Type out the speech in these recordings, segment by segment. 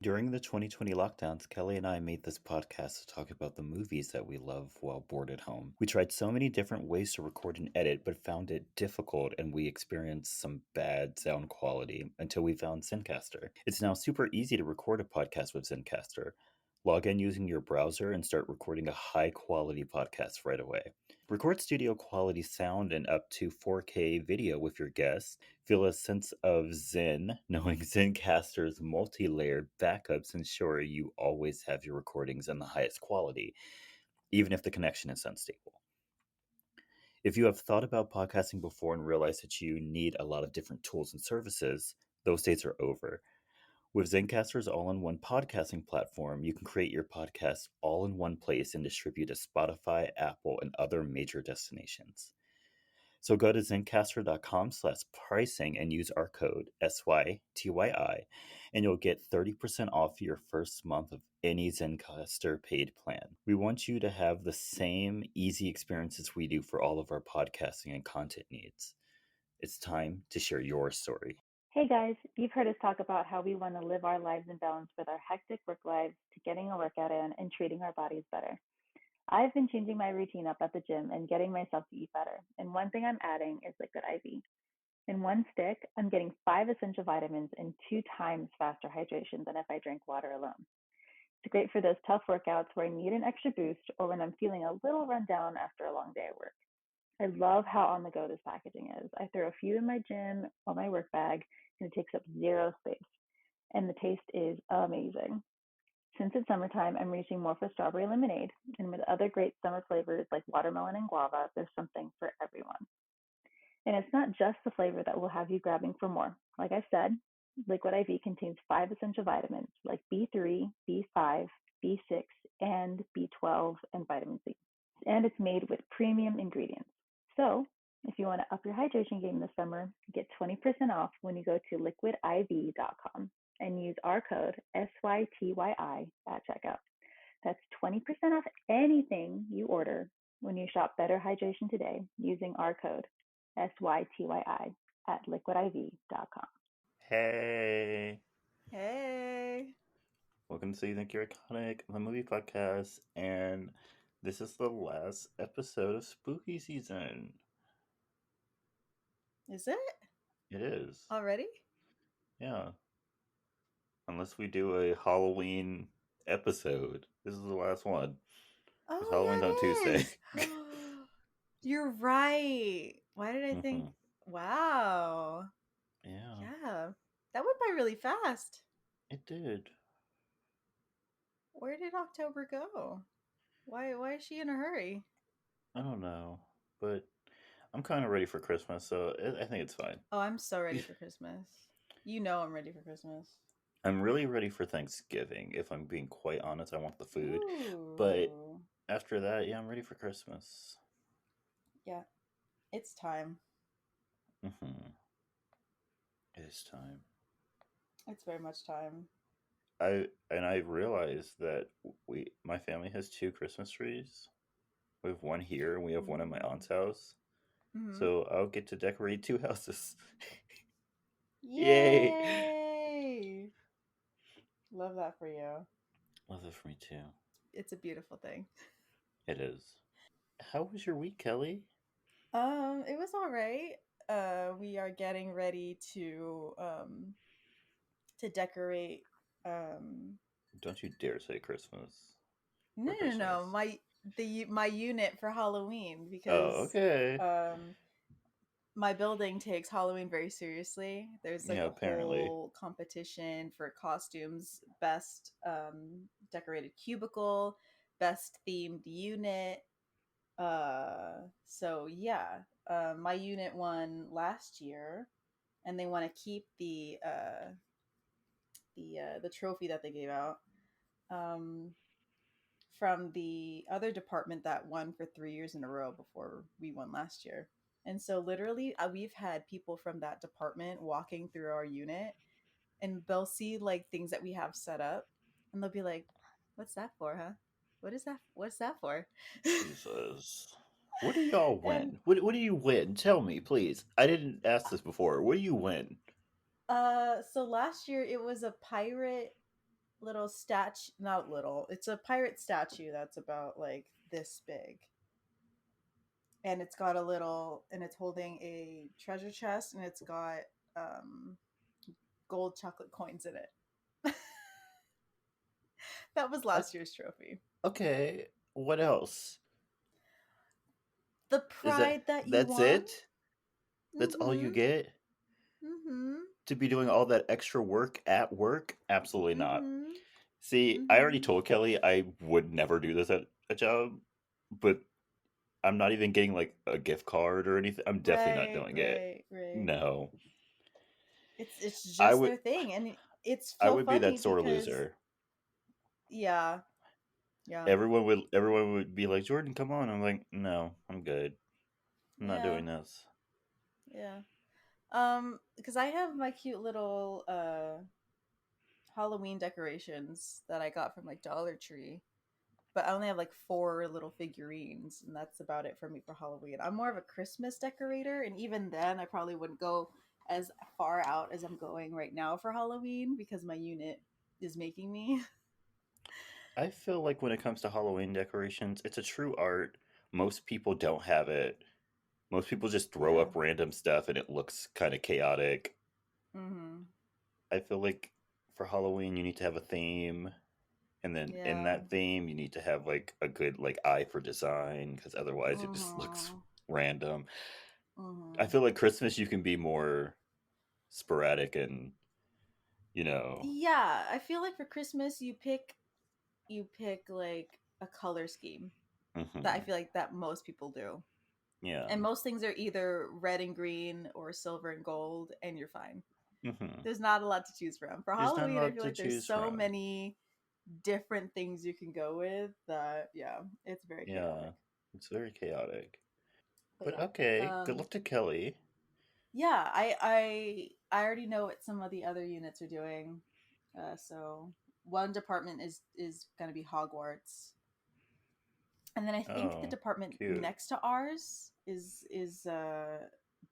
During the 2020 lockdowns, Kelly and I made this podcast to talk about the movies that we love while bored at home. We tried so many different ways to record and edit, but found it difficult and we experienced some bad sound quality until we found Zencaster. It's now super easy to record a podcast with Zencaster. Log in using your browser and start recording a high quality podcast right away. Record studio quality sound and up to 4K video with your guests. Feel a sense of zen knowing Zencaster's multi-layered backups ensure you always have your recordings in the highest quality, even if the connection is unstable. If you have thought about podcasting before and realized that you need a lot of different tools and services, those days are over. With Zencaster's all-in-one podcasting platform, you can create your podcast all in one place and distribute to Spotify, Apple, and other major destinations. So go to Zencaster.com/pricing and use our code SYTYI, and you'll get 30% off your first month of any Zencaster paid plan. We want you to have the same easy experiences we do for all of our podcasting and content needs. It's time to share your story. Hey guys, you've heard us talk about how we want to live our lives in balance with our hectic work lives to getting a workout in and treating our bodies better. I've been changing my routine up at the gym and getting myself to eat better. And one thing I'm adding is liquid IV. In one stick, I'm getting 5 essential vitamins and 2 times faster hydration than if I drank water alone. It's great for those tough workouts where I need an extra boost or when I'm feeling a little run down after a long day at work. I love how on the go this packaging is. I throw a few in my gym or my work bag and it takes up zero space. And the taste is amazing. Since it's summertime, I'm reaching more for strawberry lemonade. And with other great summer flavors like watermelon and guava, there's something for everyone. And it's not just the flavor that will have you grabbing for more. Like I said, Liquid IV contains 5 essential vitamins like B3, B5, B6, and B12, and vitamin C. And it's made with premium ingredients. So, if you want to up your hydration game this summer, get 20% off when you go to liquidiv.com and use our code SYTYI at checkout. That's 20% off anything you order when you shop Better Hydration today using our code SYTYI at liquidiv.com. Hey! Hey. Welcome to You Think You're Iconic, the movie podcast, and this is the last episode of spooky season. Is it It is. already? Yeah. Unless we do a Halloween episode. This is the last one. Because Oh, Halloween's on yeah, Tuesday. it is. You're right. Why did I think? Mhm. Wow. Yeah, Yeah. That went by really fast. it did. Where did October go? Why is she in a hurry? I don't know. But I'm kind of ready for Christmas, so I think it's fine. Oh, I'm so ready for Christmas. You know I'm ready for Christmas. I'm really ready for Thanksgiving, if I'm being quite honest. I want the food. But Ooh. after that, yeah, I'm ready for Christmas. Yeah. It's time. Mm-hmm. It is time. It's very much time. I realized that my family has 2 Christmas trees. We have one here and we have one at my aunt's house. Mm-hmm. So I'll get to decorate 2 houses. Yay! Yay! Love that for you. Love it for me too. It's a beautiful thing. It is. How was your week, Kelly? It was all right. We are getting ready to decorate. Don't you dare say Christmas No, for no, no. Christmas. My unit for Halloween Oh, because okay. my building takes Halloween very seriously. There's like Yeah, a apparently. whole competition for costumes, best decorated cubicle, best themed unit. So yeah, my unit won last year, and they want to keep the trophy that they gave out um, from the other department that won for 3 years in a row before we won last year. And so literally, we've had people from that department walking through our unit, and they'll see like things that we have set up, and they'll be like, "What's that for, huh? What is that? What's that for?" Jesus. What do y'all And win? What do you win? Tell me, please. I didn't ask this before. What do you win? so last year it was a pirate little statue, not little. It's a pirate statue that's about like this big. And it's got a little, and it's holding a treasure chest, and it's got um gold chocolate coins in it. That was O- last year's trophy. Okay, what else? The Is that pride that you that's won. it? That's all you Mm-hmm. get? Mm-hmm. To be doing all that extra work at work? Absolutely not. Mm-hmm. See, I already Mm-hmm. told Kelly I would never do this at a job, but I'm not even getting like a gift card or anything. I'm definitely not Right, doing it. right, right. No. It's I just would their thing, and it's I so would be funny that sore because loser. yeah, yeah, Everyone would be like, "Jordan, come on." I'm like, "No, I'm good. I'm not yeah, doing this." yeah. Because I have my cute little Halloween decorations that I got from like Dollar Tree, but I only have like four little figurines, and that's about it for me for Halloween. I'm more of a Christmas decorator, and even then, I probably wouldn't go as far out as I'm going right now for Halloween because my unit is making me. I feel like when it comes to Halloween decorations, it's a true art. Most people don't have it. Most people just throw Yeah. up random stuff and it looks kind of chaotic. Mm-hmm. I feel like for Halloween you need to have a theme, and then in Yeah. that theme you need to have like a good like eye for design because otherwise it just looks Mm-hmm. random. I Mm-hmm. feel like Christmas you can be more sporadic and you know. Yeah, I feel like for Christmas you pick like a color scheme that I Hmm. feel like that most people do. Yeah. And most things are either red and green or silver and gold, and you're fine. Hmm. There's not a lot to choose from. For There's not a Halloween, I lot feel to like there's choose so from. many different things you can go with that yeah, it's very Yeah, chaotic. it's very chaotic. But But yeah. okay, good luck to Kelly. Yeah, I already know what some of the other units are doing. So one department is going to be Hogwarts, and then I think the Oh, department cute. next to ours is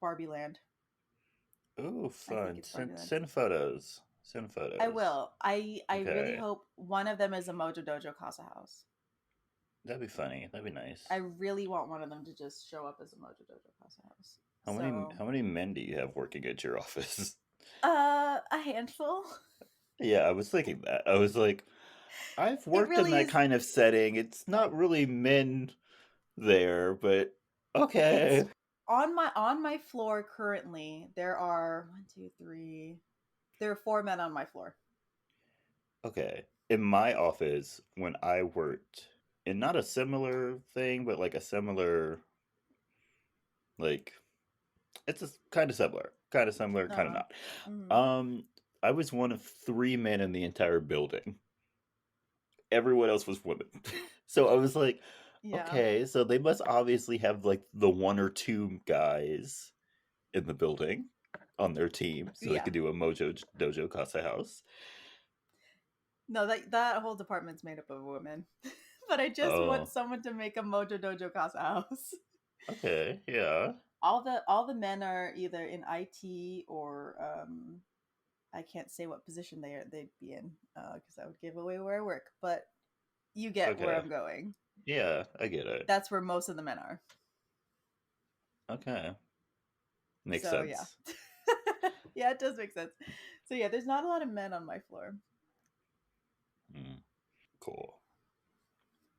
Barbie Land. Ooh, I think fun. it's Barbie Land. Send photos. Send I photos. will. I really Okay, hope one of them is a Mojo Dojo Casa House. that'd be funny. That'd be I nice. really want one of them to just show up as a Mojo Dojo Casa House. How many So, how many men do you have working at your office? a handful. Yeah, I was thinking that. I was like, I've It worked in really that is. kind of setting. It's not really men there, but It's okay. on my floor currently. There are one, two, three. There are four men on my floor. Okay. In my office, when I worked in not a similar thing, but like a similar, like, it's a kind of similar, kind of Uh, not. mm, Um, I was one of three men in the entire building. Everyone else was women. So I was like, yeah, okay, so they must obviously have like the one or two guys in the building on their team so they yeah. could do a Mojo Dojo Casa House. No, that whole department's made up of women. But I just want Oh, someone to make a Mojo Dojo Casa House. okay, yeah. All the men are either in IT or I can't say what position they'd be in because that would give away where I work. But you get where Okay. I'm going. Yeah, I get it. That's where most of the men are. Okay. Makes So yeah, sense. yeah, it does make sense. So yeah, there's not a lot of men on my floor. Mm, cool.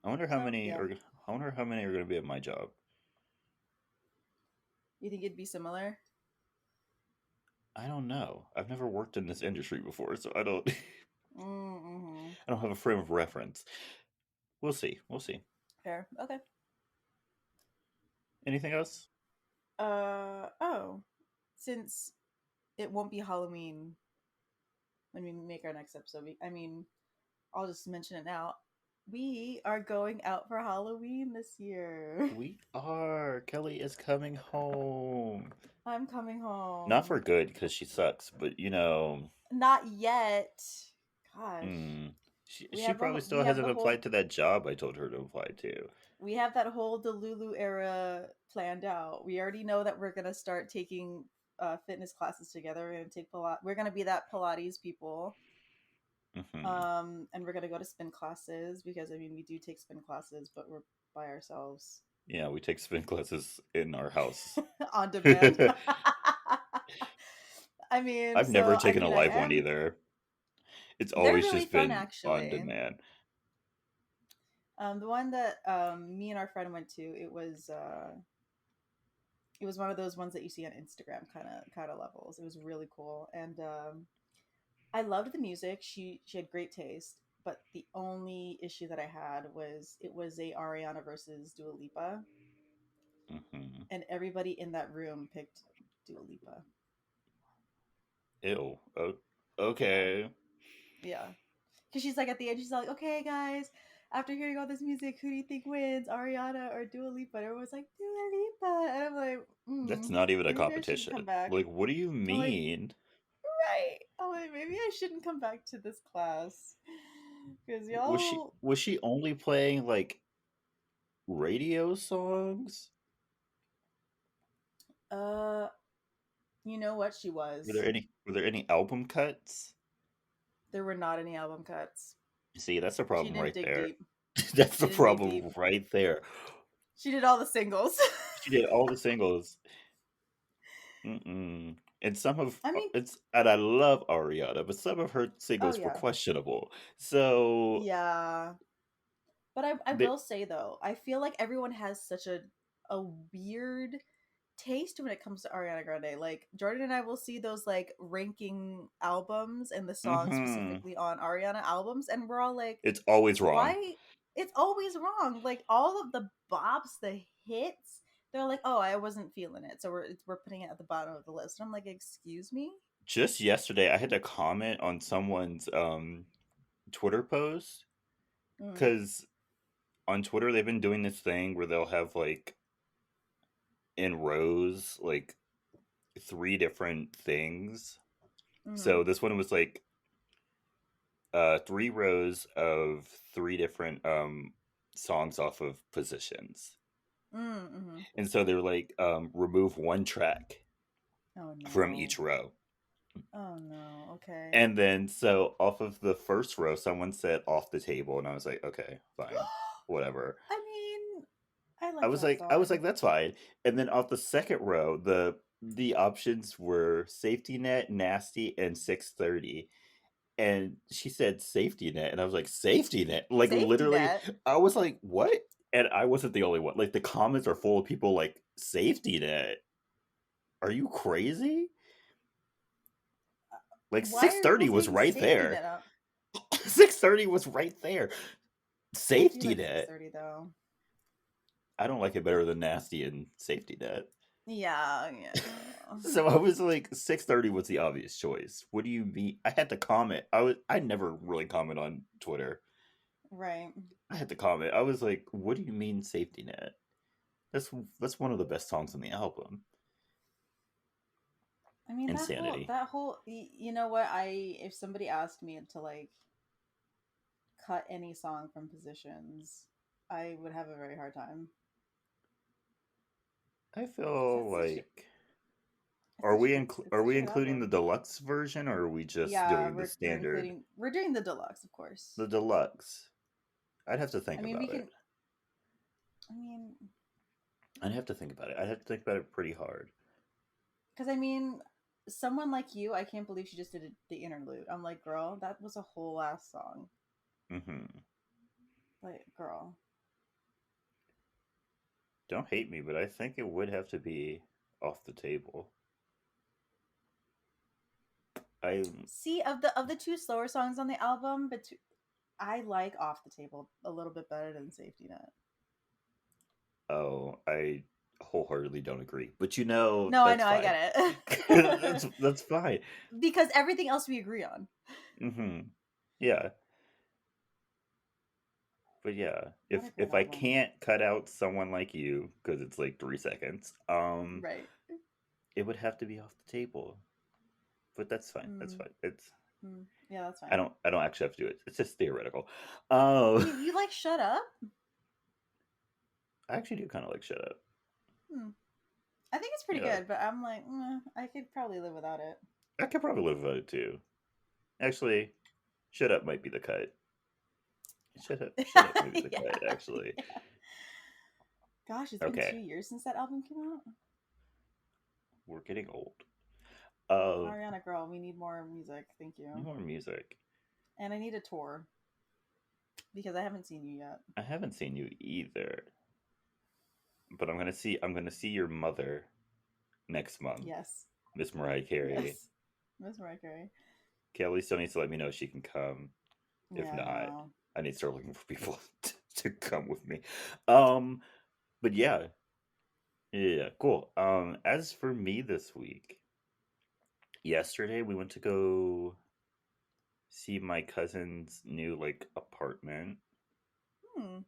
I wonder how So many yeah, are I wonder how many are going to be at my job. you think it'd be similar? I don't know. I've never worked in this industry before, so I don't Mm-hmm. I don't have a frame of reference. We'll see. We'll see. Fair. Okay. Anything else? Oh, since it won't be Halloween when we make our next episode, I mean, I'll just mention it now. We are going out for Halloween this year. We are. Kelly is coming home. I'm coming Not for home. good because she sucks, but Not yet. Gosh. hmm, she probably We still have hasn't the applied whole to that job I told her to apply to. we have that whole Delulu era planned out. We already know that we're gonna start taking fitness classes together. We're gonna take Pilates. We're gonna be that Pilates people. Hmm. And we're gonna go to spin classes because I mean we do take spin classes, but we're by ourselves Yeah, we take spin classes in our house. on demand. I mean, I've never so I taken a mean, I live one am. either. It's They're always really just fun, been on actually. demand. The one that me and our friend went to, it was one of those ones that you see on Instagram, kind of levels. It was really cool, and I loved the music. She had great taste, but the only issue that I had was it was a Ariana versus Dua Lipa, Hmm. and everybody in that room picked Dua Lipa. Ew. Yeah, Okay. yeah. Because she's like at the end, she's like, "Okay, guys, after hearing all this music, who do you think wins, Ariana or Dua Lipa?" And everyone's like, "Dua Lipa," and I'm like, That's not even a maybe I shouldn't come competition. back." Like, what do you I'm like, mean? right. I'm like, maybe I shouldn't come back to this class because Was she y'all. was she only playing like radio songs? Uh, you know what she was. Were there any album cuts? There were not any album cuts. See, that's the She problem didn't right dig there. deep. That's the She didn't dig deep. problem right there. She did all the singles. She did all the singles. Mm-mm. And some of I mean, it's and I love Ariana, but some of her oh singles were yeah, questionable. So yeah. But I they, will say though, I feel like everyone has such a weird taste when it comes to Ariana Grande. Like Jordan and I will see those like ranking albums and the songs hmm specifically on Ariana albums, and we're all like, it's always wrong. why? It's always wrong. Like all of the bops, the hits, they're like, oh, I wasn't feeling it, so we're putting it at the bottom of the list. And I'm like, excuse me. Just yesterday, I had to comment on someone's Twitter post Mm, because on Twitter they've been doing this thing where they'll have like in rows like three different things. mm-hmm, So this one was like three rows of three different songs off of positions. mm-hmm. And so they're like remove one track Oh from no. each row. Oh no. Okay. And then so off of the first row someone said off the table and I was like, okay, fine. Whatever. I mean, I like that I was song. like that's fine. And then off the second row the options were safety net, nasty and 630. And she said safety net and I was like safety net? Like Safety literally net. I was like what? And I wasn't the only one. Like the comments are full of people like safety net. Are you crazy? Like Why are people 630 was saying right safety there. net up? 630 was right there. I do Safety like net. 630 though. I don't like it better than nasty and safety net. Yeah, yeah. So I was like 630 was the obvious choice. What do you mean? I had to comment. I never really comment on Twitter. Right. I had to comment. I was like, what do you mean safety net? That's one of the best songs on the album. I mean Insanity. you know what? I if somebody asked me to like cut any song from positions, I would have a very hard time. I 'Cause feel like it's are such we a good including the album. deluxe version or are we just Yeah, doing the standard? we're doing the deluxe, of course. The deluxe. I'd have to I think mean, we about it. can I mean, I'd have to think about it. I'd have to think about it pretty hard. cuz I mean, someone like you, I can't believe she just did the interlude. I'm like, "Girl, that was a whole ass song." Hmm. Like, girl. Don't hate me, but I think it would have to be off the table. I See, of the two slower songs on the album, but I like Off the Table a little bit better than Safety Net. I wholeheartedly don't agree. But No, I that's know, I fine. get it. That's fine. Because everything else we agree on. Hmm. Yeah. But yeah, What a great if I album. can't cut out someone like you because it's like 3 seconds, Right. it would have to be off the table. But that's fine. That's Mm, fine. It's yeah, that's fine. I don't actually have to do it. It's just theoretical. You you like Shut Up? I actually do kind of like Shut Up. Hmm. I think it's pretty Yeah, good, but I'm like, I could probably live without it. I could probably live without it too. Actually, Shut Up might be the cut. Shut Up might be the Yeah. cut, actually. Gosh, it's been Okay, 2 years since that album came out. we're getting old. Uh, Ariana girl, we need more music. Thank you. more music. And I need a tour because I haven't seen you yet. I haven't seen you either, but I'm gonna see your mother next month, Yes. Miss Mariah Carey. Yes. Miss Mariah Carey. Kelly still needs to let me know she can come. If Yeah, I not, know. I need to start looking for people to come with me. Um, but yeah, yeah, cool. As for me this week, yesterday we went to go see my cousin's new like apartment. Hmm.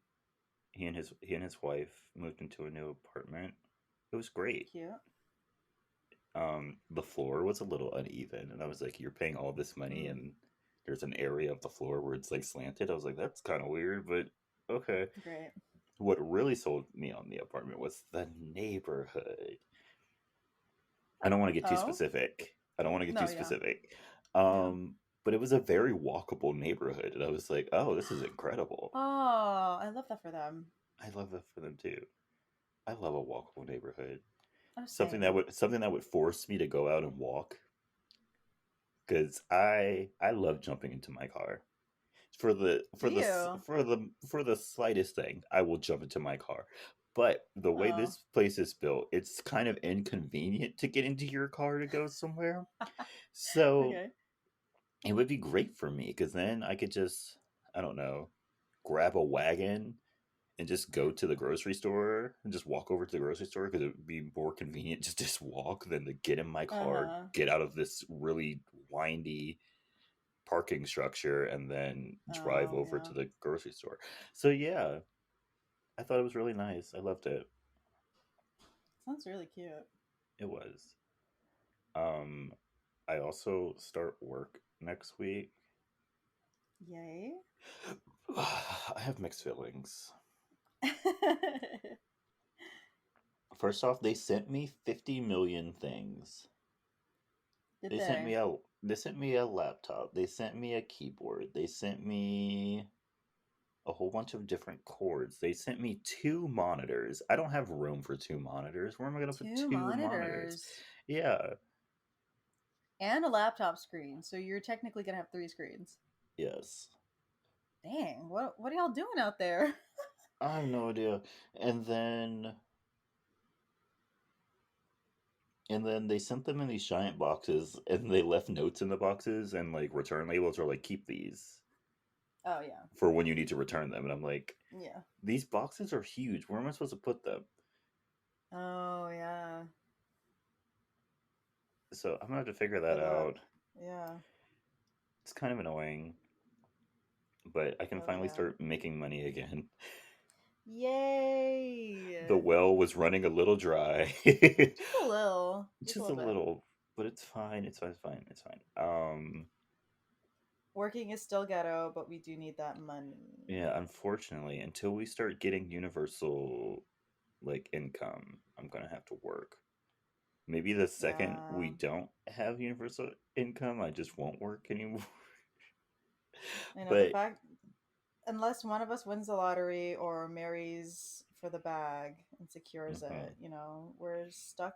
He and his wife moved into a new apartment. It was great. Cute. The floor was a little uneven, and I was like, "You're paying all this money, Mm, and there's an area of the floor where it's like slanted." I was like, "That's kind of weird, but okay." great. What really sold me on the apartment was the neighborhood. I don't want to get too Oh? specific. I don't want to get too No, yeah. specific. Yeah. But it was a very walkable neighborhood, and I was like, "Oh, this is incredible." Oh, I love that for them. I love that for them too. I love a walkable neighborhood. Oh, same. Something that would force me to go out and walk because I love jumping into my car Do you? for the slightest thing. I will jump into my car. But the way Oh. this place is built, it's kind of inconvenient to get into your car to go somewhere. So Okay. it would be great for me because then I could just, I don't know, grab a wagon and just go to the grocery store and just walk over to the grocery store because it would be more convenient to just walk than to get in my car, Uh-huh. get out of this really windy parking structure, and then drive Oh, over yeah. to the grocery store. So yeah, I thought it was really nice. I loved it. Sounds really cute. It was. Um, I also start work next week. Yay. I have mixed feelings. First off, they sent me 50 million things. Did They sent they? me a they sent me a laptop. They sent me a keyboard. They sent me a whole bunch of different cords. They sent me two monitors. I don't have room for two monitors. Where am I going to put Two two monitors? monitors Yeah. and a laptop screen. So you're technically gonna have three screens. Yes. Dang, what are y'all doing out there? I have no idea. And then they sent them in these giant boxes and they left notes in the boxes and like return labels or like keep these Oh yeah. for when you need to return them. And I'm like, Yeah. these boxes are huge. Where am I supposed to put them? Oh yeah. So I'm gonna have to figure that Good luck. out. Yeah. It's kind of annoying, but I can Oh finally yeah. start making money again. The Yay. well was running a little dry. Just a little. Just a Just a little bit. little, but it's fine. It's fine. It's fine. It's fine. Working is still ghetto, but we do need that money. Yeah, unfortunately, until we start getting universal like income, I'm gonna have to work. Maybe the second Yeah. we don't have universal income, I just won't work anymore. I know the But fact unless one of us wins the lottery or marries for the bag and secures mhm. it, we're stuck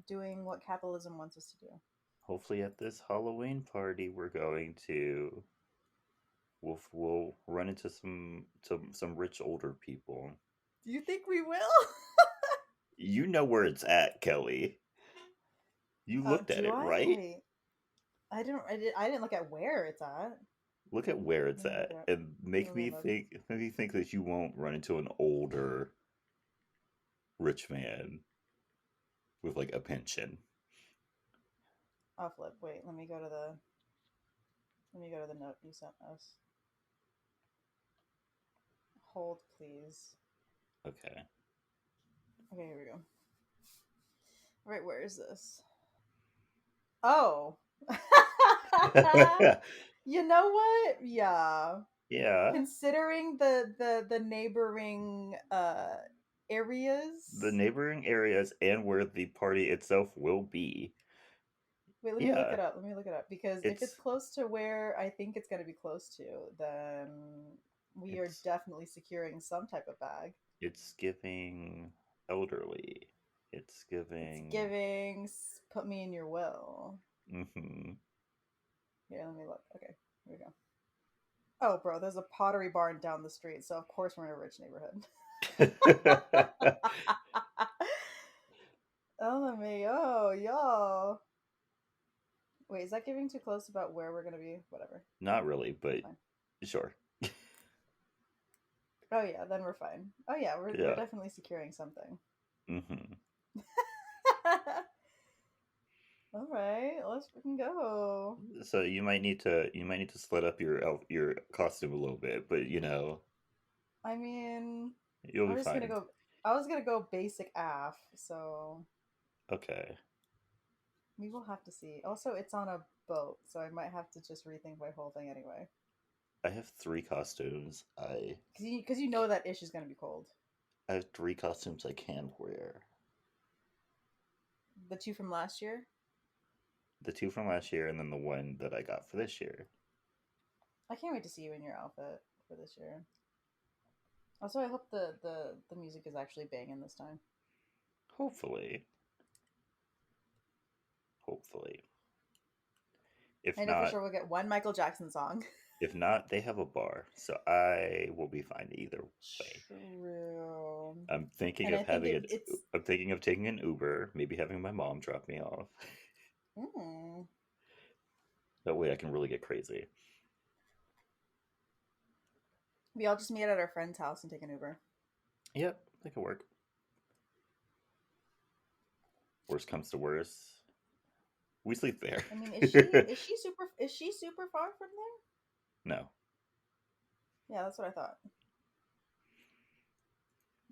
doing what capitalism wants us to do. Hopefully, at this Halloween party we're going to, we'll run into some rich older people. Do you think we will? You know where it's at, Kelly. You Oh, looked at do it, I? right? Wait. I didn't look at where it's at. Look at where it's Let me look at, at and let me look. make me think that you won't run into an older rich man with like a pension. I'll flip. Wait, let me go to the note you sent us. Hold please. Okay. Okay, here we go. Right, where is this? Oh. You know what? Yeah. Yeah, Considering the neighboring the areas. neighboring areas and where the party itself will be. Wait, let me look Yeah, it up. Let me look it up because if it's it's close to where I think it's going to be close to, then we are it's definitely securing some type of bag. it's giving elderly. It's It's giving. giving put me in your will. Hmm. Here, let me look. Okay, here we go. Oh, bro, there's a pottery barn down the street, so of course we're in a rich neighborhood. LMAO, y'all. Wait, is that giving too close about where we're gonna be? Whatever. Not really, but Fine. sure. Oh yeah, then we're fine. Oh yeah, we're Yeah. definitely securing something. Hmm. All right, let's freaking go. So you might need to split up your costume a little bit, but I mean, you'll I'm be just gonna fine. go. I was gonna go basic AF, so Okay. we will have to see. Also, it's on a boat, so I might have to just rethink my whole thing anyway. I have three costumes. Because you know that Ish is gonna be cold. I have three costumes I can wear. The two from last year. The two from last year and then the one that I got for this year. I can't wait to see you in your outfit for this year. Also, I hope the music is actually banging this time. Hopefully. Hopefully. If I know for not, sure we'll get one Michael Jackson song. if not, they have a bar, so I will be fine either way. True. I'm thinking And of I think having it, it. it's. I'm thinking of taking an Uber, maybe having my mom drop me off. Mm. That way, I can really get crazy. We all just meet at our friend's house and take an Uber. Yep, that could work. Worst comes to worst, we sleep there. I mean, is she super far from No. there? Yeah, that's what I thought.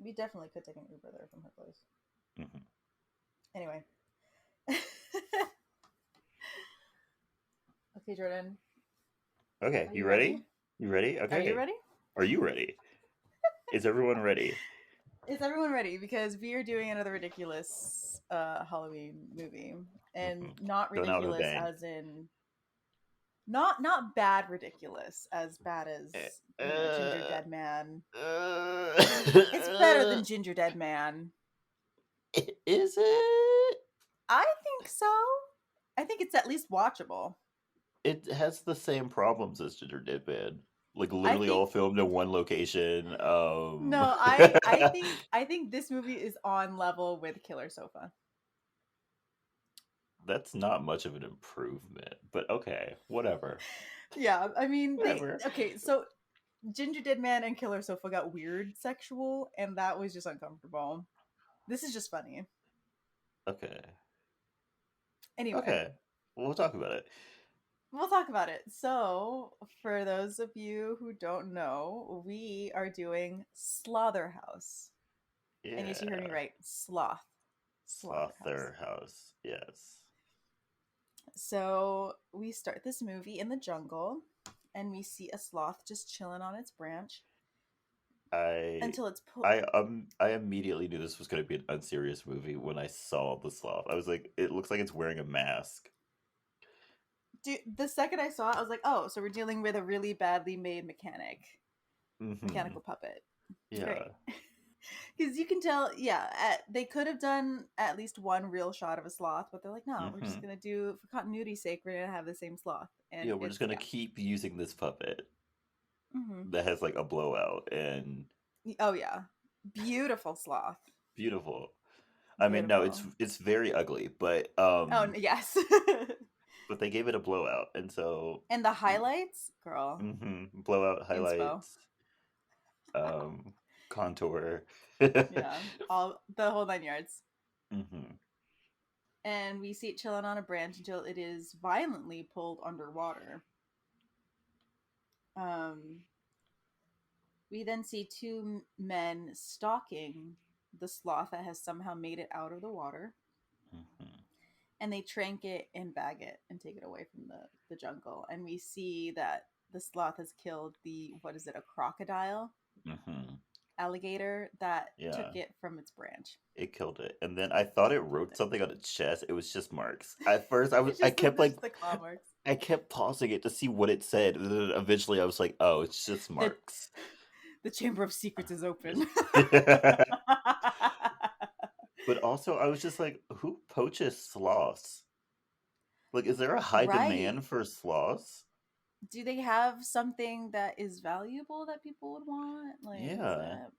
We definitely could take an Uber there from her place. Hmm. Anyway. Okay, Jordan. Okay, Are you you ready? ready? You ready? Are you Okay. ready? Are you ready? Is everyone ready? Is everyone ready? Because we are doing another ridiculous Halloween movie, Hmm. and not Going out with a ridiculous bang. as in not bad ridiculous, as bad as Ginger Uh, Dead Man. It's better uh, than Ginger Dead Man. is it? I think so. I think it's at least watchable. It has the same problems as Ginger Dead Man. Like I literally all think filmed in one location. no, I think this movie is on level with Killer Sofa. That's not much of an improvement, but okay, whatever. Yeah, I mean they Whatever. okay, so Ginger Dead Man and Killer Sofa got weird sexual, and that was just uncomfortable. This is just funny. Okay. Anyway, Okay. We'll talk about it. we'll talk about it. So, for those of you who don't know, we are doing Slotherhouse. And yes, you heard me Yeah. right. Sloth. Slotherhouse. Slother House. Yes. So, we start this movie in the jungle, and we see a sloth just chilling on its branch I until it's pulled. I immediately knew this was going to be an unserious movie when I saw the sloth. I was like, it looks like it's wearing a mask. Dude, the second I saw it, I was like, oh, so we're dealing with a really badly made Hmm. mechanical puppet. Great. Yeah. Because you can tell, yeah, they could have done at least one real shot of a sloth, but they're like, no, we're just Hmm. gonna do, for continuity's sake, we're gonna have the same sloth, and Yeah, we're just it's gonna yeah. keep using this puppet Hmm. that has like a blowout and Oh yeah, beautiful sloth, beautiful. I mean, no, beautiful. it's very ugly, Oh yes, but they gave it a blowout, and so and the highlights, girl, blowout inspo, highlights, um, contour. yeah, all the whole 9 yards. Hmm. And we see it chilling on a branch until it is violently pulled underwater. Um, we then see two men stalking the sloth that has somehow made it out of the water, Hmm. and they trank it and bag it and take it away from the jungle. And we see that the sloth has killed the, what is it, a crocodile? Hmm. alligator that took Yeah, it from its branch. it killed it. And then I thought it Killed wrote it. something on its chest. It was just marks. At first, I was It's I just kept like the claw marks. I kept pausing it to see what it said. And then eventually, I was like, "Oh, it's just The marks." the Chamber of Secrets is open. But also, I was just like, "Who poaches sloths? Like, is there a high Right. demand for sloths?" Do they have something that is valuable that people would want? Like, is Yeah. that?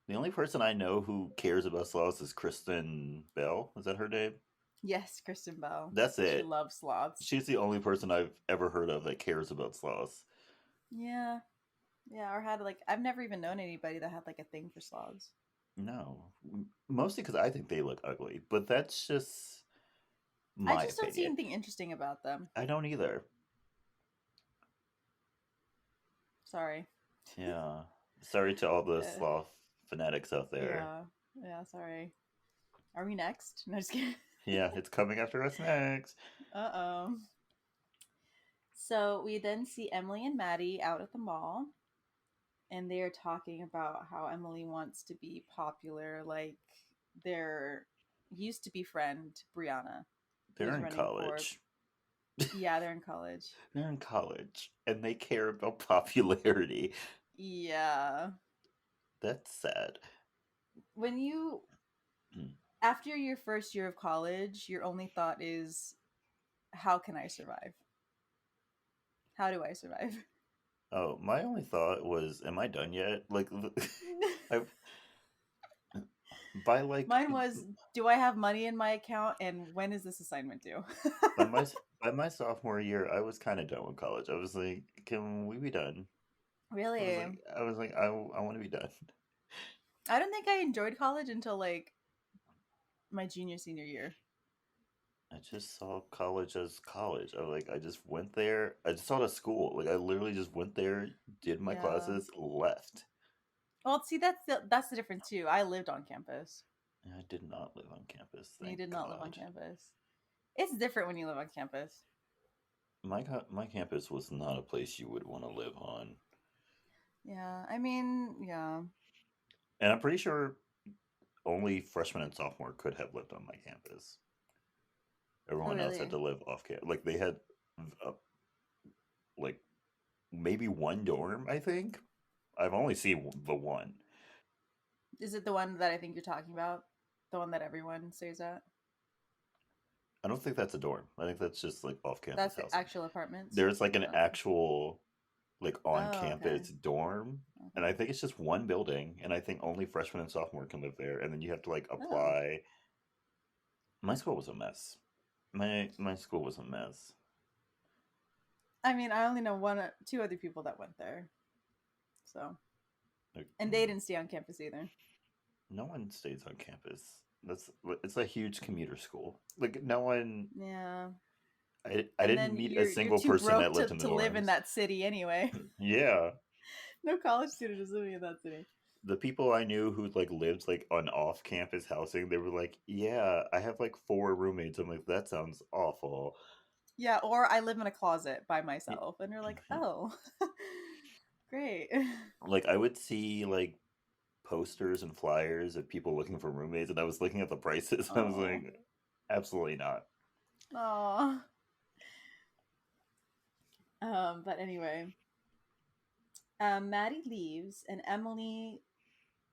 The only person I know who cares about sloths is Kristen Bell. Is that her name? Yes, Kristen Bell. That's She it. loves sloths. She's the only person I've ever heard of that cares about sloths. Yeah, yeah. Or had like I've never even known anybody that had like a thing for sloths. No, mostly because I think they look ugly, but that's just I my just don't see opinion. anything interesting about them. I don't either. Sorry. Yeah. Sorry to all the Uh, sloth fanatics out there. yeah, yeah. Sorry. Are we next? No, just kidding. Yeah, it's coming after us next. Uh-oh. So we then see Emily and Maddie out at the mall, and they are talking about how Emily wants to be popular, like their used to be friend Brianna, who They're is in running for. college. Yeah, they're in college. They're in college, and they care about popularity. Yeah. That's sad. When you after your first year of college, your only thought is, how can I survive? How do I survive? Oh, my only thought was, am I done yet? Like, I by like Mine was, do I have money in my account and when is this assignment due? by my by my sophomore year, I was kind of done with college. I was like, can we be done? Really? I was like, I want to be done. I don't think I enjoyed college until like my junior senior year. I just saw college as college. I just went there. I just saw it as school. Like I literally just went there, did my Yeah. classes, left. Well, see, that's the difference too. I lived on campus. And I did not live on campus, You thank did not live on God. campus. It's different when you live on campus. My campus was not a place you would want to live on. Yeah, I mean, yeah. And I'm pretty sure only freshman and sophomore could have lived on my campus. Oh, Everyone else had really? to live off campus. Like they had, uh, like maybe one dorm. I think I've only seen the one. Is it the one that I think you're talking about? The one that everyone stays at? I don't think that's a dorm. I think that's just like off campus That's the housing. actual apartments? There's like an Okay. actual like on Oh, okay. campus dorm, and Okay. I think it's just one building, and I think only freshmen and sophomore can live there, and then you have to like Oh. apply. My school was a mess. My school was a mess. I mean, I only know two other people that went there. So, Like, and they didn't stay on campus either. no one stays on campus. That's It's a huge commuter school. Like no one. Yeah. I And didn't then meet a you're single too person broke that lived in the to live in dorms. that city anyway. Yeah, No college student is living in that city. the people I knew who like lived like on off campus housing, they were like, "Yeah, I have like four roommates." I'm like, "That sounds awful." Yeah, or I live in a closet by myself. And you're like, oh, great. Like I would see like posters and flyers of people looking for roommates, and I was looking at the prices, and I was Oh. like, "Absolutely not." Oh. But anyway, Maddie leaves, and Emily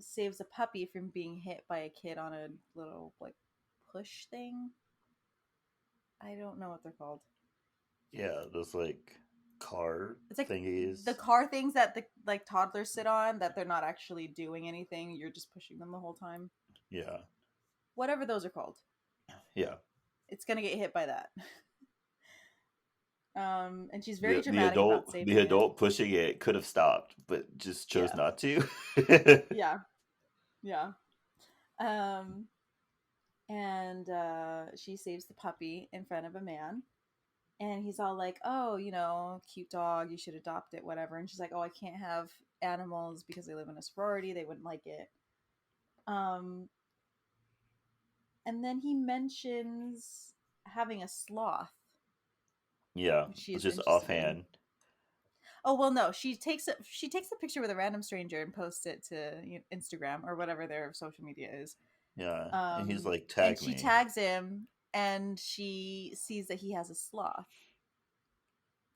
saves a puppy from being hit by a kid on a little like push thing. I don't know what they're called. Yeah, those like car It's like the thingies. car things that the like toddlers sit on that they're not actually doing anything. You're just pushing them the whole time. Yeah, Whatever those are called. yeah. It's gonna get hit by that. And she's very The dramatic about adult saving it. pushing it could have stopped, but just chose Yeah. not to. Yeah. Yeah. Um and she saves the puppy in front of a man, and he's all like, oh, cute dog, you should adopt it, whatever. And she's like, oh, I can't have animals because they live in a sorority, they wouldn't like it. um and then he mentions having a sloth, Yeah, which she is just interested in. offhand. Oh well, no. She takes a picture with a random stranger and posts it to Instagram or whatever their social media is. Yeah. And he's Um, like, and tag she me. tags him, and she sees that he has a sloth.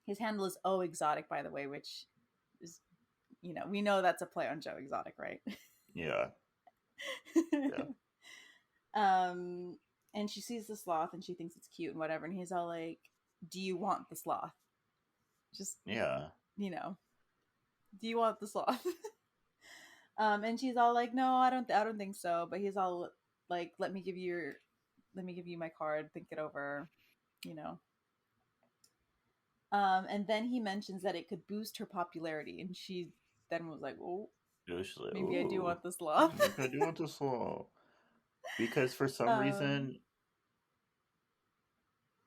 His handle is Oh Exotic, by the way, which is, we know that's a play on Joe Exotic, right? Yeah. Yeah. um, and she sees the sloth and she thinks it's cute and whatever, and he's all like, "Do you want the sloth? Just Yeah. you know, do you want the sloth?" And she's all like, "No, I don't think so." But he's all like, let me give you my card. Think it over, you know. And then he mentions that it could boost her popularity, and she then was like, "Oh, It was just like, maybe I do ooh, want the sloth." maybe I do want this sloth. Because for some um, reason,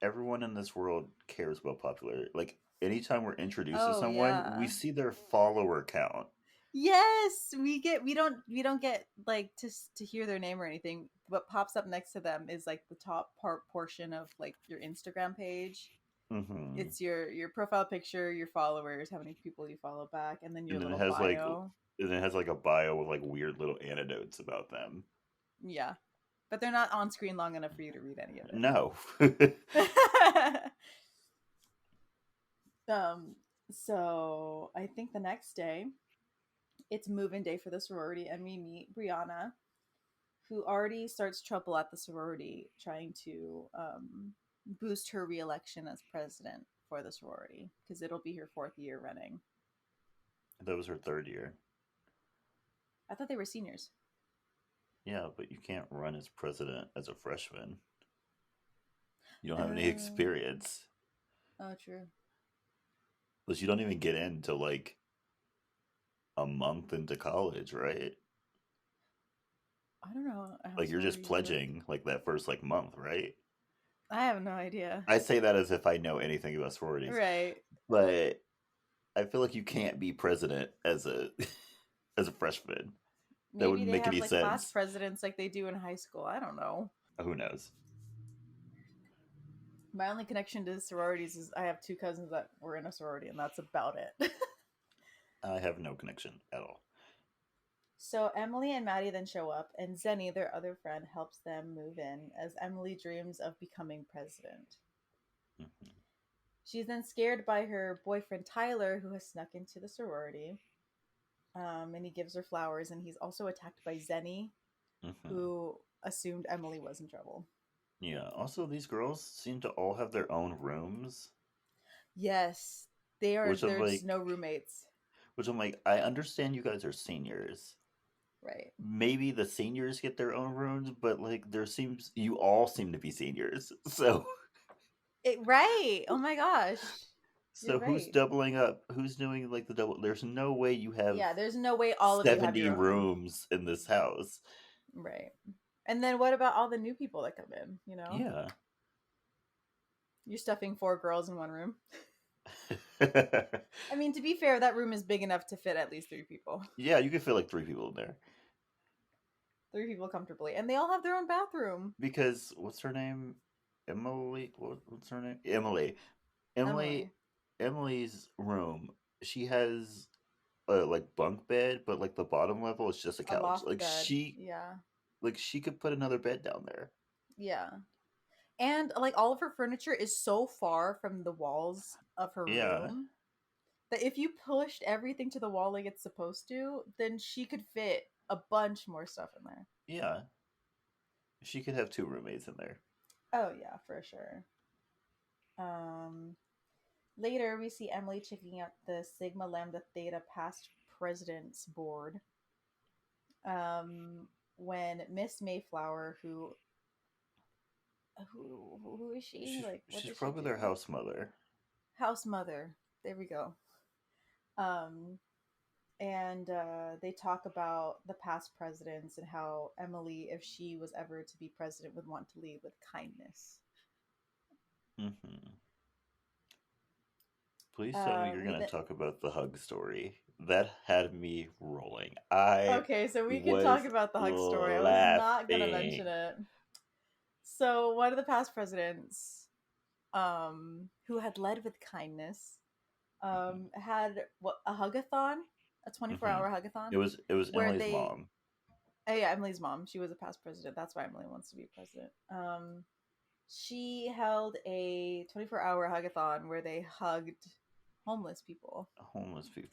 everyone in this world cares about popularity. Like, anytime we're introduced to oh someone, we yeah, see their follower count. yes, we don't get like to hear their name or anything. What pops up next to them is like the top portion of like your Instagram page. Hmm. It's your profile picture, your followers, how many people you follow back, and then your And then it little has like, bio. a bio with like weird little anecdotes about them. Yeah, but they're not on screen long enough for you to read any of No. it. um, so I think the next day it's move-in day for the sorority, and we meet Brianna, who already starts trouble at the sorority, trying to boost her reelection as president for the sorority because it'll be her fourth year running. That was her third year. I thought they were seniors. Yeah, but you can't run as president as a freshman. You don't have any Oh, experience. oh, true. Plus, you don't even get into like a month into college, right? I don't know how Like, you're just sororities work. pledging like that first like month, right? I have no idea. I say that as if I know anything about sororities, Right. but I feel like you can't be president as a as a freshman. That Maybe wouldn't they make have any like class sense. presidents like they do in high school. I don't know. Who knows? My only connection to sororities is I have two cousins that were in a sorority, and that's about it. I have no connection at all. So Emily and Maddie then show up, and Zenny, their other friend, helps them move in as Emily dreams of becoming president. Mhm. She's then scared by her boyfriend Tyler, who has snuck into the sorority. And he gives her flowers, and he's also attacked by Zenny, Mhm. who assumed Emily was in trouble. Yeah. Also, these girls seem to all have their own rooms, Yes, they are. which I'm There's like, no roommates, I understand you guys are seniors. right? Maybe the seniors get their own rooms, but like you all seem to be seniors. So Right. Oh my gosh, you're who's right. doubling up? Who's doing like the double? There's no way you have Yeah, there's no way all of you have 70 your own room. rooms in this house. Right. And then what about all the new people that come in? Yeah. You're stuffing four girls in one room. I mean, to be fair, that room is big enough to fit at least three people. Yeah, you can fit like 3 people in there. Three people comfortably. And they all have their own bathroom. Because what's her name? Emily. What's her name? Emily. Emily. Emily. Emily's room. She has like bunk bed, but like the bottom level is just a A couch. loft bed. Yeah. Like she could put another bed down there. Yeah. And like all of her furniture is so far from the walls of her Yeah. room that if you pushed everything to the wall like it's supposed to, then she could fit a bunch more stuff in there. Yeah. She could have 2 roommates in there. Oh yeah, for sure. Um Later we see Emily checking out the Sigma Lambda Theta past president's board. When Miss Mayflower, who is she? Like what She's does she probably their do? house mother. House mother. There we go. Um and they talk about the past presidents and how Emily, if she was ever to be president, would want to lead with kindness. Hmm. Please tell me you're We going to then talk about the hug story. That had me rolling. I Okay, so we can talk was about the hug story. I was not gonna mention laughing. it. So one of the past presidents, who had led with kindness, had a hugathon, a 24-hour It hugathon, was where Emily's they mom. oh yeah, Emily's mom. She was a past president. That's why Emily wants to be president. She held a 24-hour hugathon where they hugged homeless people, Homeless people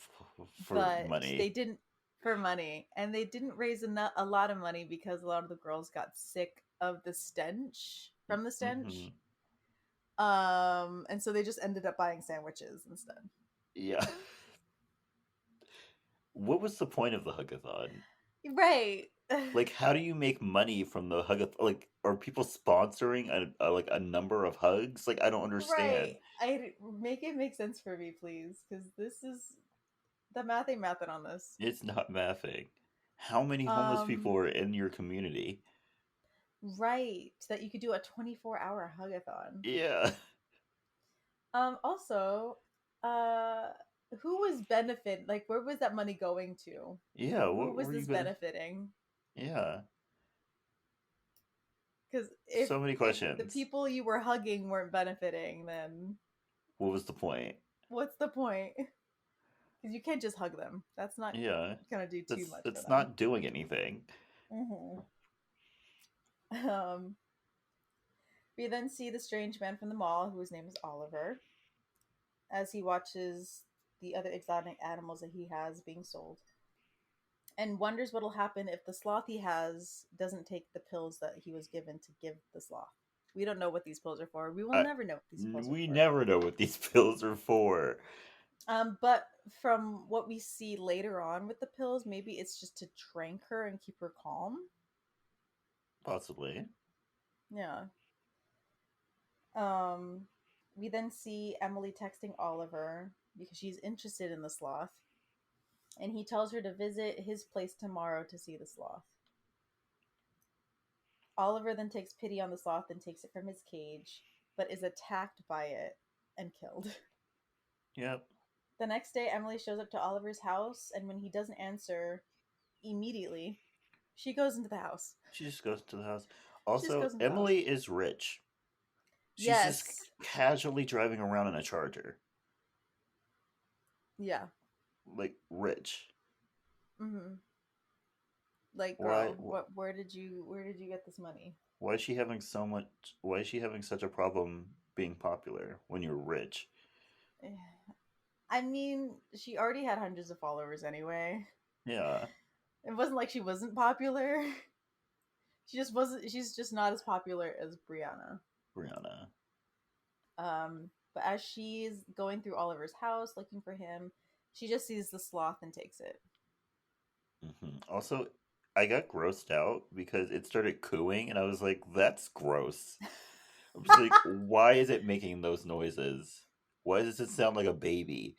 for but they money. didn't for money, and they didn't raise a lot of money because a lot of the girls got sick of the stench from the Hmm. stench. And so they just ended up buying sandwiches instead. Yeah. What was the point of the hugathon? Right. Like, how do you make money from the hugathon? Like, are people sponsoring like a number of hugs? Like, I don't Right. understand. I make it make sense for me, please, because this is the math ain't mathing on this. It's not mathing. How many homeless Um, people are in your community? right. That you could do a 24-hour hugathon. Yeah. Also, uh, who was benefit? Like, where was that money going to? Yeah, Who what was were you this gonna? benefiting? Yeah. Because So many if the questions. people you were hugging weren't benefiting, then What was the point? what's the point? Because you can't just hug them. That's not Yeah. gonna do too much for That's them. not doing anything. Hmm. Um, we then see the strange man from the mall, whose name is Oliver, as he watches the other exotic animals that he has being sold, and wonders what'll happen if the sloth he has doesn't take the pills that he was given to give the sloth. We don't know what these pills are for. We will I, never know what these pills are we for. never know what these pills are for. But from what we see later on with the pills, maybe it's just to trank her and keep her calm. Possibly. Yeah. Um, we then see Emily texting Oliver because she's interested in the sloth, and he tells her to visit his place tomorrow to see the sloth. Oliver then takes pity on the sloth and takes it from his cage, but is attacked by it and killed. Yep. The next day, Emily shows up to Oliver's house, and when he doesn't answer immediately, she goes into the house. She just goes to the house. She just Also, goes into the house. Emily is rich. She's just Yes. casually driving around in a charger. Yeah. Like rich. Mm-hmm. Like, Why girl, where did you get this money? why is she having so much why is she having such a problem being popular when you're rich? I mean, she already had hundreds of followers anyway. Yeah. It wasn't like she wasn't popular. She just wasn't. She's just not as popular as Brianna. Brianna. But as she's going through Oliver's house looking for him, she just sees the sloth and takes it. Also, I got grossed out because it started cooing and I was like, that's gross. I'm just like, why is it making those noises? Why does it sound like a baby?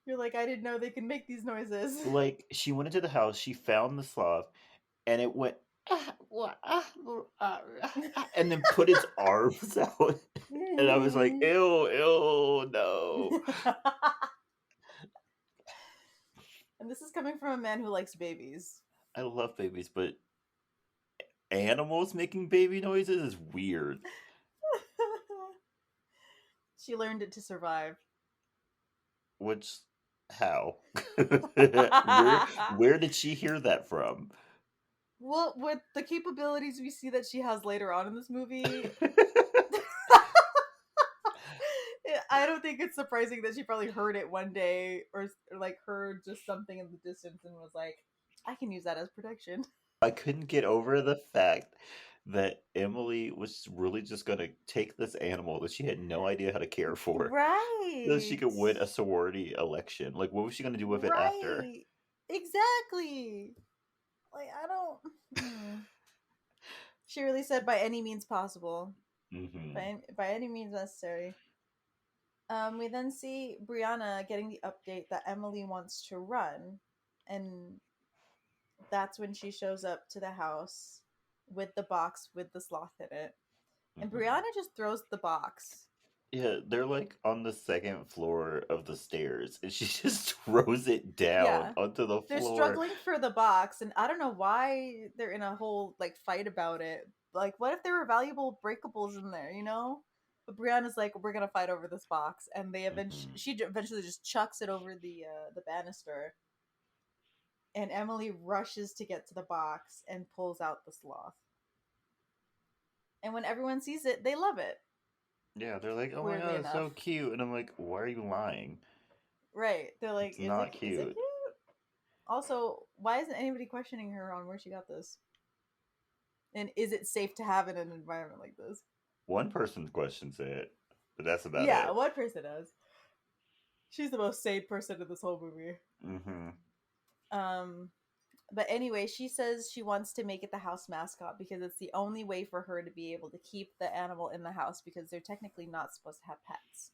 You're like, I didn't know they could make these noises. Like, she went into the house, she found the sloth, and it went, and then put its arms out. And I was like, ew, ew, no. And this is coming from a man who likes babies. I love babies, but animals making baby noises is weird. She learned it to survive. Which, how? Where did she hear that from? Well, with the capabilities we see that she has later on in this movie, I don't think it's surprising that she probably heard it one day or like heard just something in the distance and was like, I can use that as protection. I couldn't get over the fact that Emily was really just going to take this animal that she had no idea how to care for so she Right. could win a sorority election. Like, what was she going to do with it after? Right. Exactly. Like, I don't. She really said by any means possible, Hmm. by any means necessary. We then see Brianna getting the update that Emily wants to run, and that's when she shows up to the house with the box with the sloth in it. And Hmm. Brianna just throws the box. Yeah, they're like on the second floor of the stairs, and she just throws it down Yeah. onto the They're floor. struggling for the box, and I don't know why they're in a whole like fight about it. Like, what if there were valuable breakables in there, you know? Brianna's like, we're gonna fight over this box, and they Mhm. she eventually just chucks it over the banister, and Emily rushes to get to the box and pulls out the sloth. And when everyone sees it, they love it. Yeah, they're like, oh my Weirdly god, it's enough, so cute. And I'm like, why are you lying? right? They're like, It's not is it cute. cute? Also, why isn't anybody questioning her on where she got this? And is it safe to have in an environment like this? One person questions it, but that's about Yeah, it. one person does. She's the most sane person in this whole movie. Mm-hmm. Um, but anyway, she says she wants to make it the house mascot because it's the only way for her to be able to keep the animal in the house because they're technically not supposed to have pets.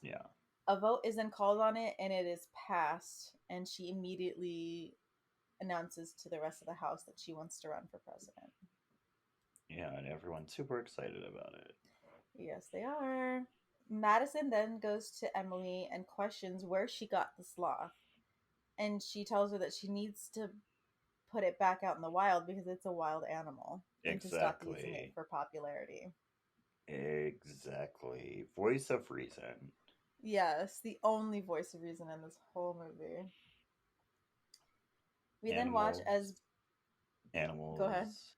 Yeah. A vote is then called on it and it is passed, and she immediately announces to the rest of the house that she wants to run for president. Yeah, and everyone's super excited about it. Yes, they are. Madison then goes to Emily and questions where she got the sloth. And she tells her that she needs to put it back out in the wild because it's a wild animal and to stop using it Exactly. for popularity. Exactly. Voice of reason. Yes, the only voice of reason in this whole movie. We then watch Animals. as. Go ahead. Animals.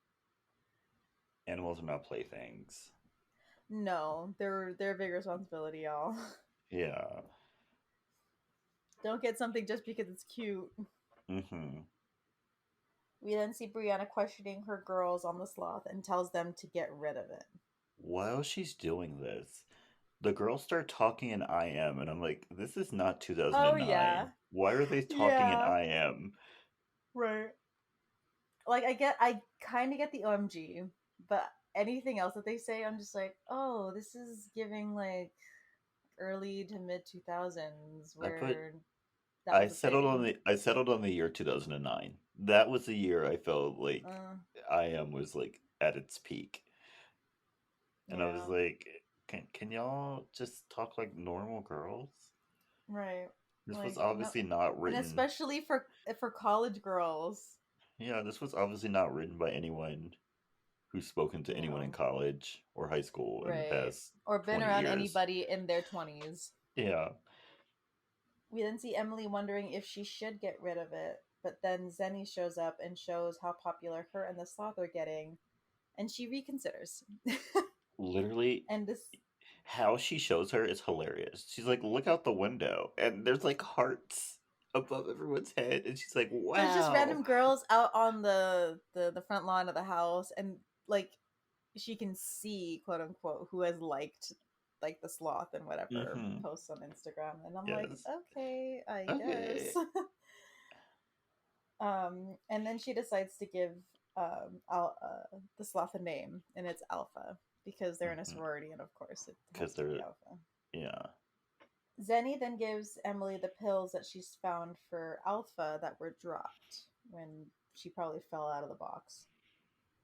Animals are not playthings. No, they're a big responsibility, y'all. Yeah. Don't get something just because it's cute. Mm-hmm. We then see Brianna questioning her girls on the sloth and tells them to get rid of it. While she's doing this, the girls start talking in IM, and I'm like, this is not Oh yeah. 2009. Why are they talking in Yeah. IM? Right. Like I kind of get the OMG, but anything else that they say, I'm just like, oh, this is giving like early to mid 2000s I put where that was a thing. I settled on the year 2009. That was the year I felt like Uh, IM was like at its peak. And I was yeah, like, can y'all just talk like normal girls? right. This was Like no, obviously not and written. especially for college girls, Yeah, this was obviously not written by anyone who's spoken to you anyone in know, college or high school in the right, past or been 20 around years. anybody in their 20s. Yeah. We then see Emily wondering if she should get rid of it, but then Zenny shows up and shows how popular her and the sloth are getting, and she reconsiders. Literally, And this, how she shows her is hilarious. She's like, look out the window, and there's like hearts above everyone's head, and she's like, and it's just wow. random girls out on the front lawn of the house, and like she can see, quote unquote, who has liked like the sloth and whatever Mm-hmm. posts on Instagram, and I'm like, Yes. okay, I guess. Okay. And then she decides to give the sloth a name, and it's Alpha because they're in a Mm-hmm. sorority, and of course it Because has to be they're, Alpha. yeah. Zenny then gives Emily the pills that she's found for Alpha that were dropped when she probably fell out of the box.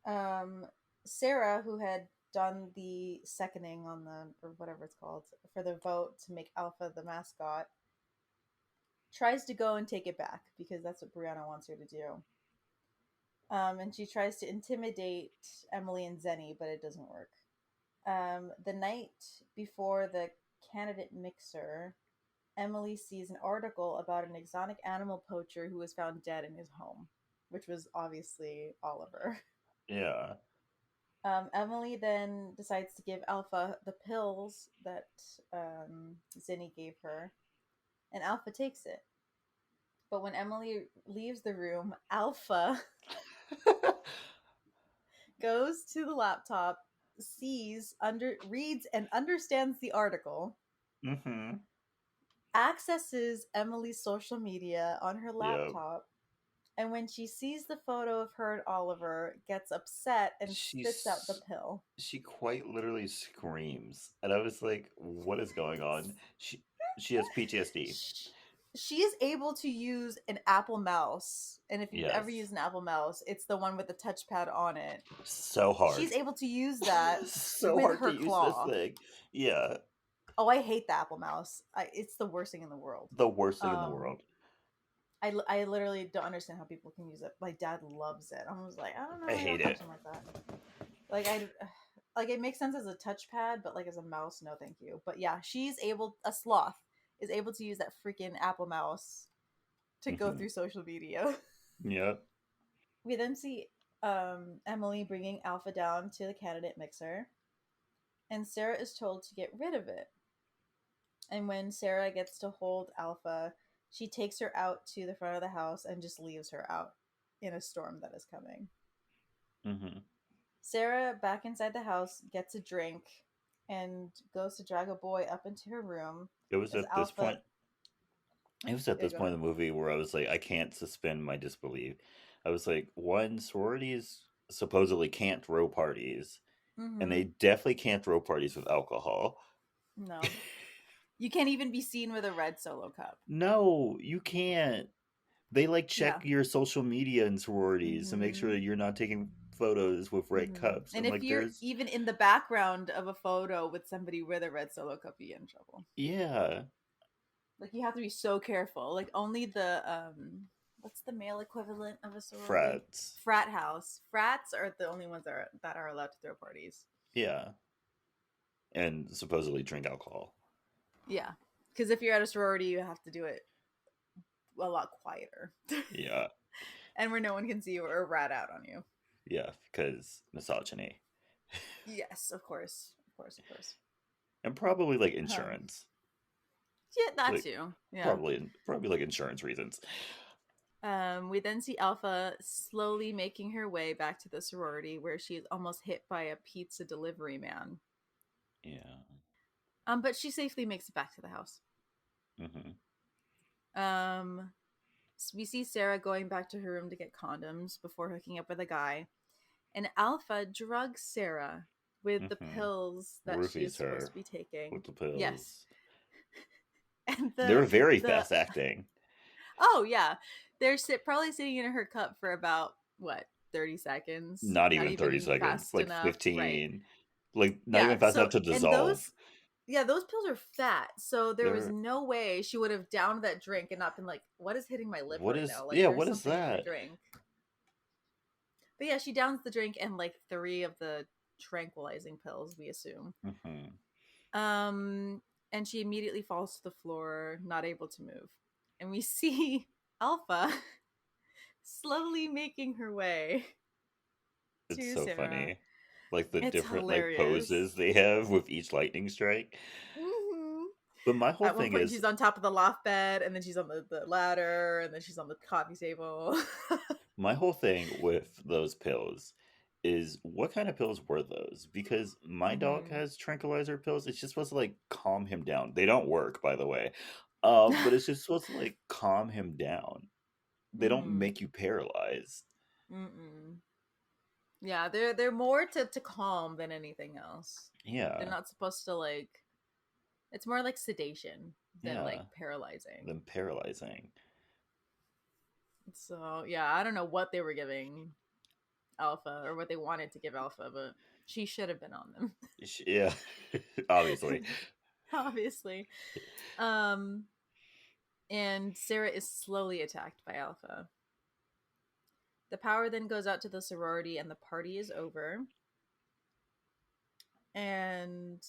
Um, Sarah, who had done the seconding on the, or whatever it's called, for the vote to make Alpha the mascot, tries to go and take it back because that's what Brianna wants her to do. And she tries to intimidate Emily and Zenny, but it doesn't work. The night before the candidate mixer, Emily sees an article about an exotic animal poacher who was found dead in his home, which was obviously Oliver. Yeah. Emily then decides to give Alpha the pills that Zinni gave her, and Alpha takes it. But when Emily leaves the room, Alpha goes to the laptop, reads, and understands the article, Mm-hmm. accesses Emily's social media on her Yep. laptop, and when she sees the photo of her and Oliver, gets upset and spits out the She's pill. she quite literally screams, and I was like, "What is going on?" She has PTSD. She is able to use an Apple mouse, and if you've ever Yes, used an Apple mouse, it's the one with the touchpad on it. so hard, She's able to use that so with hard to her use this claw. thing. Yeah, Oh, I hate the Apple mouse. It's the worst thing in the world. the worst thing in the Um, world. I literally don't understand how people can use it. My dad loves it. I was like, I don't know I how y'all hate it. function like that. Like I like it makes sense as a touchpad, but like as a mouse, no thank you. But yeah, a sloth is able to use that freaking Apple mouse to go Mm-hmm. through social media. Yep. We then see Emily bringing Alpha down to the candidate mixer, and Sarah is told to get rid of it. And when Sarah gets to hold Alpha, she takes her out to the front of the house and just leaves her out in a storm that is coming. Mm-hmm. Sarah, back inside the house, gets a drink and goes to drag a boy up into her room It was as at this Alpha. point. It was at Yeah, this go point ahead. in the movie where I was like, I can't suspend my disbelief. I was like, one, sororities supposedly can't throw parties, and Mm-hmm. they definitely can't throw parties with alcohol. No. You can't even be seen with a red solo cup. No, you can't. They like check Yeah. your social media in sororities to make sure Mm-hmm. that you're not taking photos with red Mm-hmm. cups. And And if like, you're there's, even in the background of a photo with somebody with a red solo cup, you get in trouble. yeah, Like you have to be so careful. Like only the what's the male equivalent of a sorority? frats. Frat house. Frats are the only ones that are allowed to throw parties. Yeah, and supposedly drink alcohol. Yeah. Because if you're at a sorority, you have to do it a lot quieter. Yeah, And where no one can see you or rat out on you. yeah, because misogyny. Yes, of course. Of course, of course. And probably like Um insurance. yeah, that Like, too. Yeah. probably like insurance reasons. We then see Alpha slowly making her way back to the sorority where she is almost hit by a pizza delivery man. Yeah. But she safely makes it back to the house. Mm-hmm. We see Sarah going back to her room to get condoms before hooking up with a guy, and Alpha drugs Sarah with the Mm-hmm. pills that she is Roofies supposed her to be taking. with the Yes, pills. and They're very the fast acting. oh yeah, they're probably sitting in her cup for about what 30 seconds, Not not even 30 even seconds, fast like enough, right? 15. Like, not Yeah. even fast enough So to and dissolve. those yeah, those pills are fat, so there was They're, no way she would have downed that drink and not been like, "What is hitting my lip what right is, now? Like, yeah, there's what is something in my that? drink." But yeah, she downs the drink and like three of the tranquilizing pills, we assume. Mm-hmm. Um, and she immediately falls to the floor, not able to move. And we see Alpha slowly making her way It's to so Sarah. funny. Like the It's different like hilarious. poses they have with each lightning strike. Mm-hmm. But my whole At one thing point, is, she's on top of the loft bed, and then she's on the ladder, and then she's on the coffee table. my whole thing with those pills is, what kind of pills were those? Because my dog Mm-hmm. has tranquilizer pills. It's just supposed to like calm him down. They don't work, by the way. But it's just supposed to like calm him down. They don't Mm-hmm. make you paralyzed. Mm-mm. Yeah, they're more to calm than anything else. They're Yeah, not supposed to like. It's more like sedation than like yeah. paralyzing. Them paralyzing. So yeah, I don't know what they were giving Alpha or what they wanted to give Alpha, but she should have been on them, Yeah, obviously. obviously. Um, and Sarah is slowly attacked by Alpha. The power then goes out to the sorority, and the party is over. And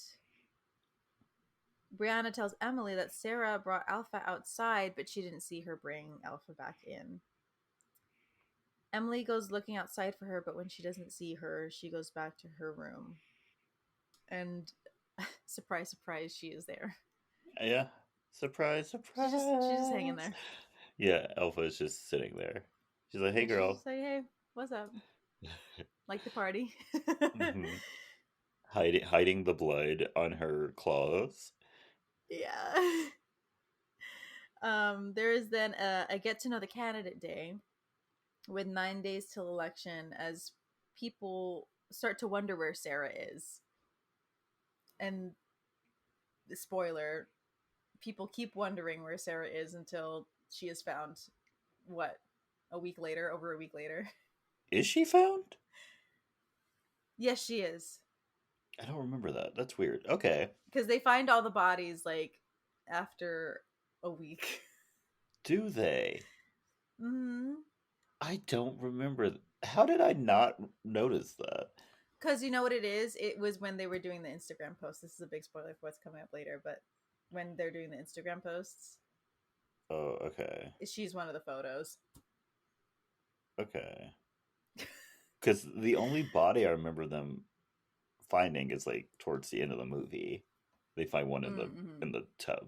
Brianna tells Emily that Sarah brought Alpha outside, but she didn't see her bring Alpha back in. Emily goes looking outside for her, but when she doesn't see her, she goes back to her room. And surprise, surprise, she is there. Yeah. Surprise, She's just hanging surprise. there. Yeah, Alpha is just sitting there. She's like, hey, And she's girl. just like, "Hey, what's up? Like the party?" Hmm. Hiding the blood on her claws. Yeah. There is then a get to know the candidate day with 9 days till election as people start to wonder where Sarah is. And the spoiler, people keep wondering where Sarah is until she is found, what, a week later, over a week later. Is she found? Yes, she is. I don't remember that. That's weird. Okay. Because they find all the bodies like after a week. Do they? Hmm. I don't remember. How did I not notice that? Because you know what it is? It was when they were doing the Instagram post. This is a big spoiler for what's coming up later, but when they're doing the Instagram posts, Oh, okay. she's one of the photos. Okay. Because the only body I remember them finding is like towards the end of the movie. They find one Mm-hmm. in the tub.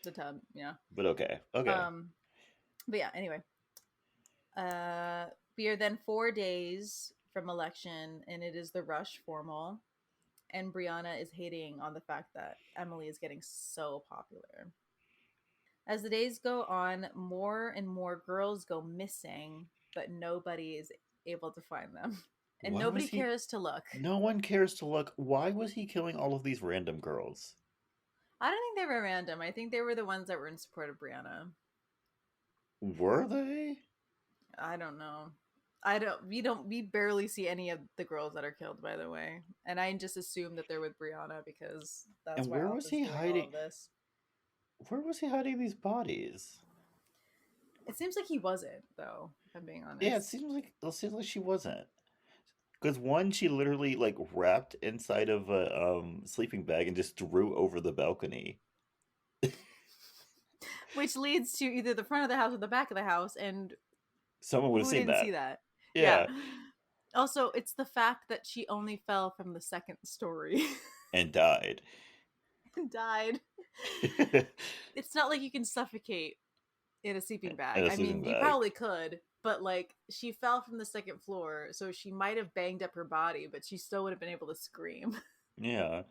The tub, yeah. But okay, okay. Um, but yeah. Anyway, uh, we are then 4 days from election, and it is the rush formal. And Brianna is hating on the fact that Emily is getting so popular. As the days go on, more and more girls go missing, but nobody is able to find them. And Why nobody was he? cares to look. No one cares to look. Why was he killing all of these random girls? I don't think they were random. I think they were the ones that were in support of Brianna. Were they? I don't know. We barely see any of the girls that are killed, by the way. And I just assume that they're with Brianna because that's And why where was Alpha's he doing all hiding? of this. Where was he hiding these bodies? It seems like he wasn't, though, if I'm being Yeah, honest. it seems like she wasn't. Because one, she literally like wrapped inside of a sleeping bag and just threw over the balcony. Which leads to either the front of the house or the back of the house, and Someone would have who seen didn't that. see that? Yeah. Yeah, Also, it's the fact that she only fell from the second story and died. and died. In It's not like you can suffocate in a sleeping bag. a I mean, sleeping you bag. probably could, but like she fell from the second floor, so she might have banged up her body, but she still would have been able to scream. Yeah.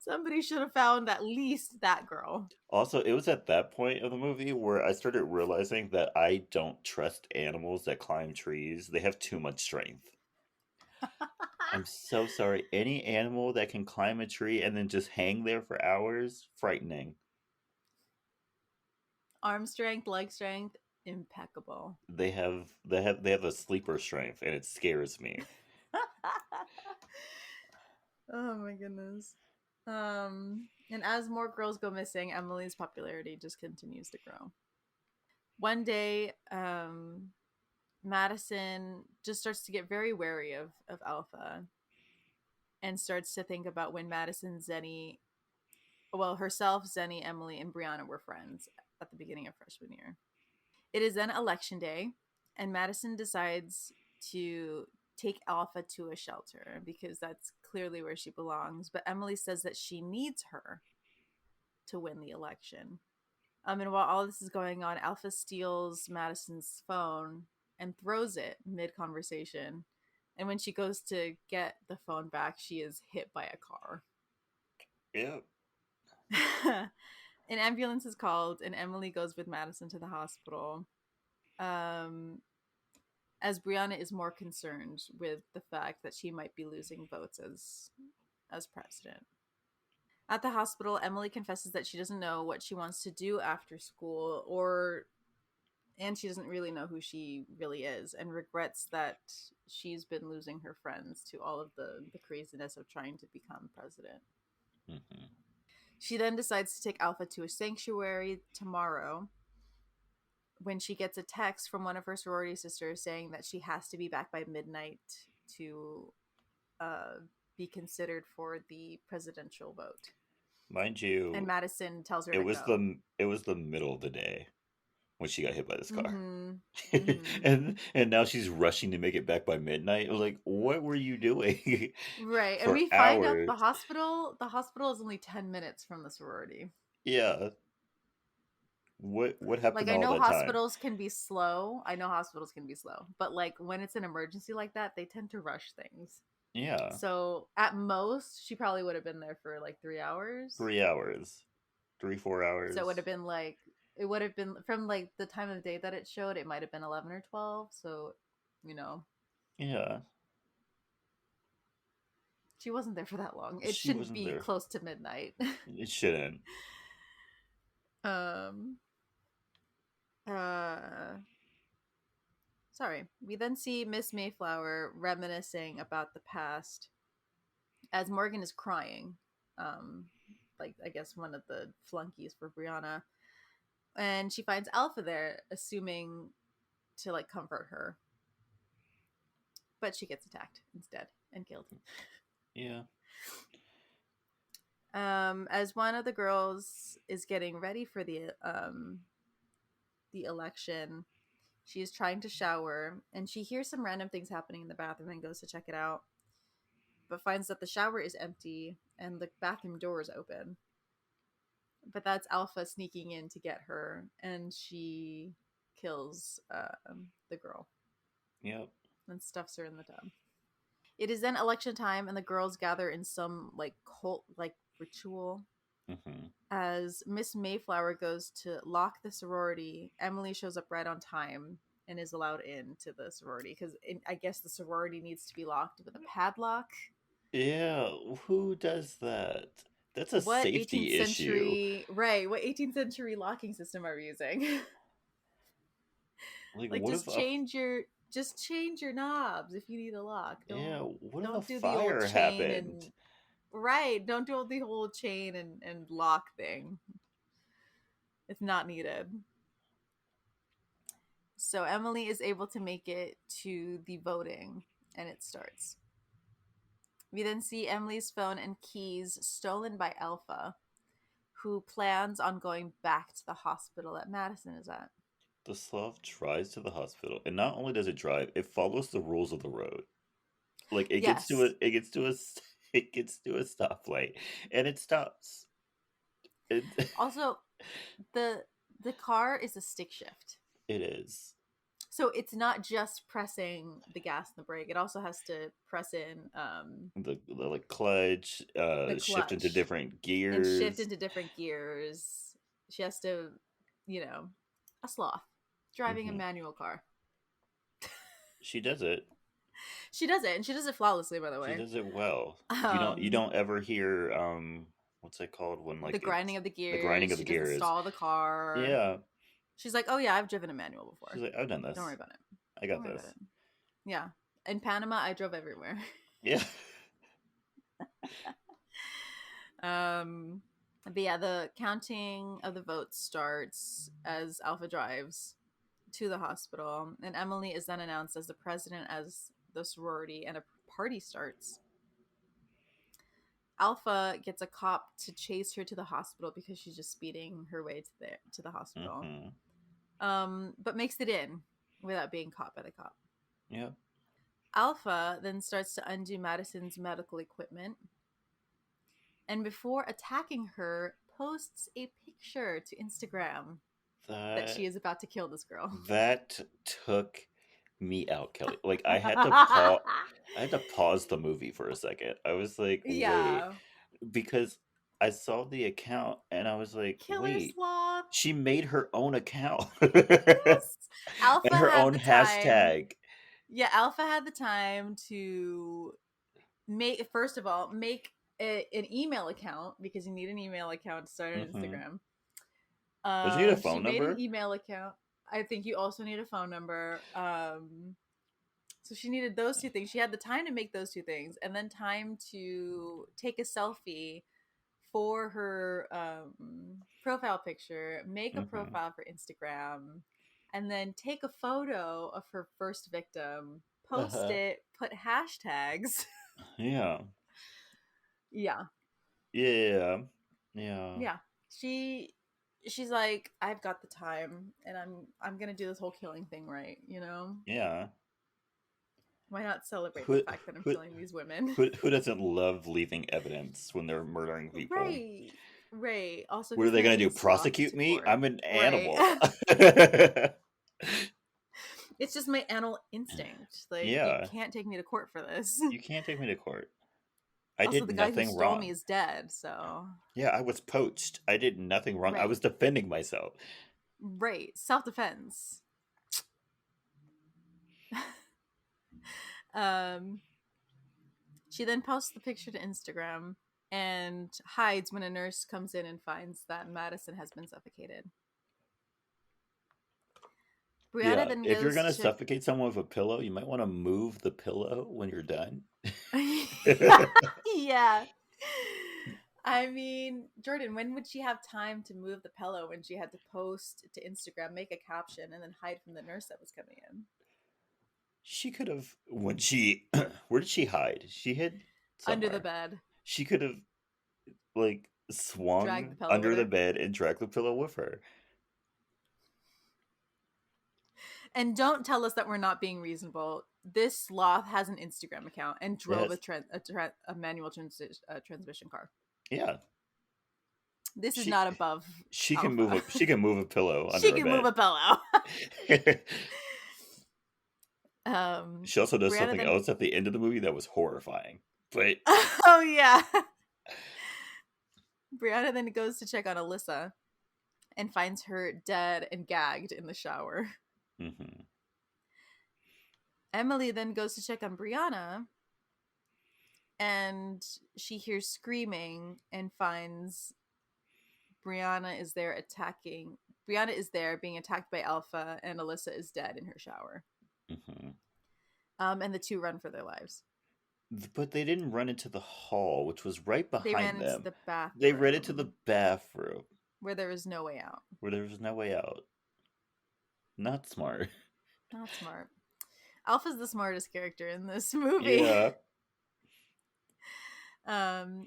Somebody should have found at least that girl. Also, it was at that point of the movie where I started realizing that I don't trust animals that climb trees. They have too much strength. I'm so sorry. Any animal that can climb a tree and then just hang there for hours, frightening. Arm strength, leg strength, impeccable. They have a sleeper strength and it scares me. Oh my goodness. And as more girls go missing, Emily's popularity just continues to grow. One day, Madison just starts to get very wary of Alpha and starts to think about when Madison, Zenny, well, herself, Zenny, Emily, and Brianna were friends at the beginning of freshman year. It is then election day, and Madison decides to take Alpha to a shelter because that's clearly where she belongs. But Emily says that she needs her to win the election. And while all this is going on, Alpha steals Madison's phone and throws it mid conversation. And when she goes to get the phone back, she is hit by a car. Yep. An ambulance is called, and Emily goes with Madison to the hospital. As Brianna is more concerned with the fact that she might be losing votes as president. At the hospital, Emily confesses that she doesn't know what she wants to do after school, and she doesn't really know who she really is, and regrets that she's been losing her friends to all of the craziness of trying to become president. Mm-hmm. She then decides to take Alpha to a sanctuary tomorrow when she gets a text from one of her sorority sisters saying that she has to be back by midnight to be considered for the presidential vote. Mind And you, Madison tells her to go. it was the middle of the day when she got hit by this car. Mm-hmm. Mm-hmm. And now she's rushing to make it back by midnight. I was like, what were you doing Right. And for we find out hours? the hospital is only 10 minutes from the sorority. Yeah. What Like happened I all know that time? hospitals can be slow. I know hospitals can be slow. But like when it's an emergency like that, they tend to rush things. Yeah. So at most, she probably would have been there for like 3 hours. 3 hours. 3, 4 hours. So it would have been from like the time of day that it showed, it might have been 11 or 12. So, you know, Yeah. she wasn't there for that long. It She shouldn't wasn't be there. close to midnight. It shouldn't. um, uh, Sorry. We then see Miss Mayflower reminiscing about the past as Morgan is crying. Um, like I guess one of the flunkies for Brianna, and she finds Alpha there, assuming to like comfort her, but she gets attacked instead. and killed. Yeah. As one of the girls is getting ready for the election, she is trying to shower and she hears some random things happening in the bathroom and goes to check it out, but finds that the shower is empty and the bathroom door is open. But that's Alpha sneaking in to get her, and she kills the girl Yep. and stuffs her in the tub. It is then election time, and the girls gather in some like cult like ritual. Mm-hmm. As Miss Mayflower goes to lock the sorority, Emily shows up right on time and is allowed into the sorority because I guess the sorority needs to be locked with a padlock. Yeah. Who does that? That's a What 18th safety issue. century, right? What 18th century locking system are we using? Like, Like what if just change your knobs if you need a lock. yeah, what if a Don't do the old fire chain happened? and right. Don't do the whole chain and lock thing. It's not needed. So Emily is able to make it to the voting and it starts. We then see Emily's phone and keys stolen by Alpha, who plans on going back to the hospital that Madison is at. The sloth drives to the hospital, and not only does it drive, it follows the rules of the road. Like Yes. it gets to a stoplight, and it stops. It, Also, the the car is a stick shift. it is So it's not just pressing the gas and the brake. It also has to press in the like clutch, the shift into clutch different and shift gears. into different gears. She has to, you know, a sloth driving a Hmm. manual car. She does it. She does it, and she does it flawlessly, by the She way. does it well. You Um, don't ever hear what's it called when the like grinding it's of the the grinding gears. of the She doesn't gears. stall the car. Yeah, She's like, "Oh yeah, I've driven a manual she's before. like, I've done Don't worry this. about it. I Don't got worry about this. it." Yeah. In Panama, I drove everywhere. Yeah. um, but yeah, the counting of the votes starts as Alpha drives to the hospital, and Emily is then announced as the president as the sorority, and a party starts. Alpha gets a cop to chase her to the hospital because she's just speeding her way to the hospital. Hmm. But makes it in without being caught by the cop. Yeah. Alpha then starts to undo Madison's medical equipment, and before attacking her, posts a picture to Instagram that she That is about to kill this girl. that took me out, Kelly. Like I had to pause the movie for a second. I was like, wait, Yeah. because I saw the account and I was like, Killer wait, sloth. she made her own account Yes. and Alpha her had own the time. hashtag. Yeah, Alpha had the time to first of all make an email account because you need an email account to start an Hmm. Instagram. Does she need a She phone made an number? email account. I think you also need a phone number. So she needed those two things. She had the time to make those two things, and then time to take a selfie for her profile picture, make a Hmm. profile for Instagram, and then take a photo of her first victim, post Uh-huh. it, put hashtags. Yeah. Yeah, Yeah. Yeah. yeah. She she's like, I've got the time, and I'm gonna do this whole killing thing right. You know, Yeah. why not celebrate the Who fact that I'm who killing these women? who doesn't love leaving evidence when they're murdering people? Right, right. Also, What are because they then I gonna can do? sloth Prosecute into me? court. I'm an Right. animal. It's just my animal instinct. Like, you Yeah. can't take me to court for this. You can't take me to court. I Also, did the guy who nothing stole me wrong. is dead, so. Yeah, I was poached. I did nothing wrong. I Right. was defending myself. Right. Self defense. um, she then posts the picture to Instagram and hides when a nurse comes in and finds that Madison has been suffocated. Brianna Yeah, then if you're goes gonna to. suffocate someone with a pillow, you might want to move the pillow when you're done. Yeah. I mean, Jordan, when would she have time to move the pillow when she had to post to Instagram, make a caption, and then hide from the nurse that was coming in? She could have when she where did she hide? She hid Under the somewhere. bed. She could have like Drag the swung pillow with under the her. bed and dragged the pillow with her. And don't tell us that we're not being reasonable. This sloth has an Instagram account and drove Yes. a manual transmission car. Yeah. This is She not above she can move Alpha. a pillow She under a can move bed. a pillow. She also does Brianna something then. else at the end of the movie that was horrifying. But Oh yeah. Brianna then goes to check on Alyssa and finds her dead and gagged in the shower. mhm. Emily then goes to check on Brianna and she hears screaming and finds Brianna is there attacking. Brianna is there being attacked by Alpha, and Alyssa is dead in her shower. Mhm. And the two run for their lives. But they didn't run into the hall, which was right They ran behind into them. the They ran into bathroom the bathroom where there was no way out. where there was no way out. Not smart. Not smart. Alpha's the smartest character in this movie. Yeah.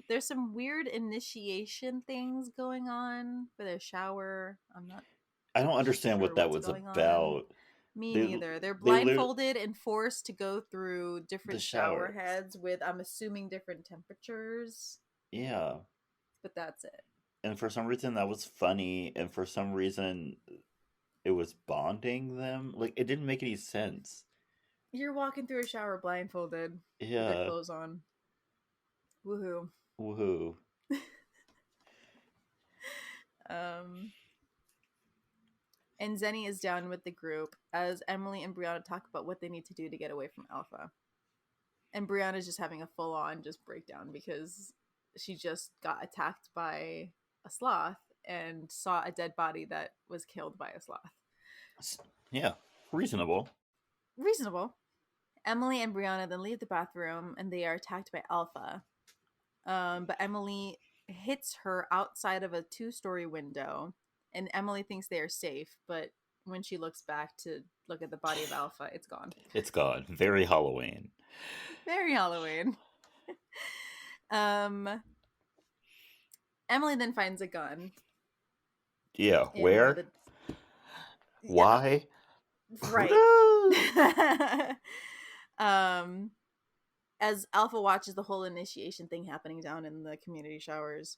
There's some weird initiation things going on for their shower. I'm not I don't understand sure what that what's was going on. about. Me They neither. They're they literally blindfolded and forced to go through the different shower shower. heads with, I'm assuming, different temperatures, Yeah. but that's it. And for some reason that was funny, and for some reason it was bonding them. Like it didn't make any sense. You're walking through a shower blindfolded with your Yeah. clothes on. Woohoo. Woohoo. Um, and Zenny is down with the group as Emily and Brianna talk about what they need to do to get away from Alpha. And Brianna's just having a full-on just breakdown because she just got attacked by a sloth and saw a dead body that was killed by a sloth. Yeah. Reasonable. Reasonable. Emily and Brianna then leave the bathroom and they are attacked by Alpha. But Emily hits her outside of a 2-story window, and Emily thinks they are safe, but when she looks back to look at the body of Alpha, it's gone. It's gone. Very Halloween. Very Halloween. Emily then finds a gun. Yeah. In one of Where? the Why? right. As Alpha watches the whole initiation thing happening down in the community showers,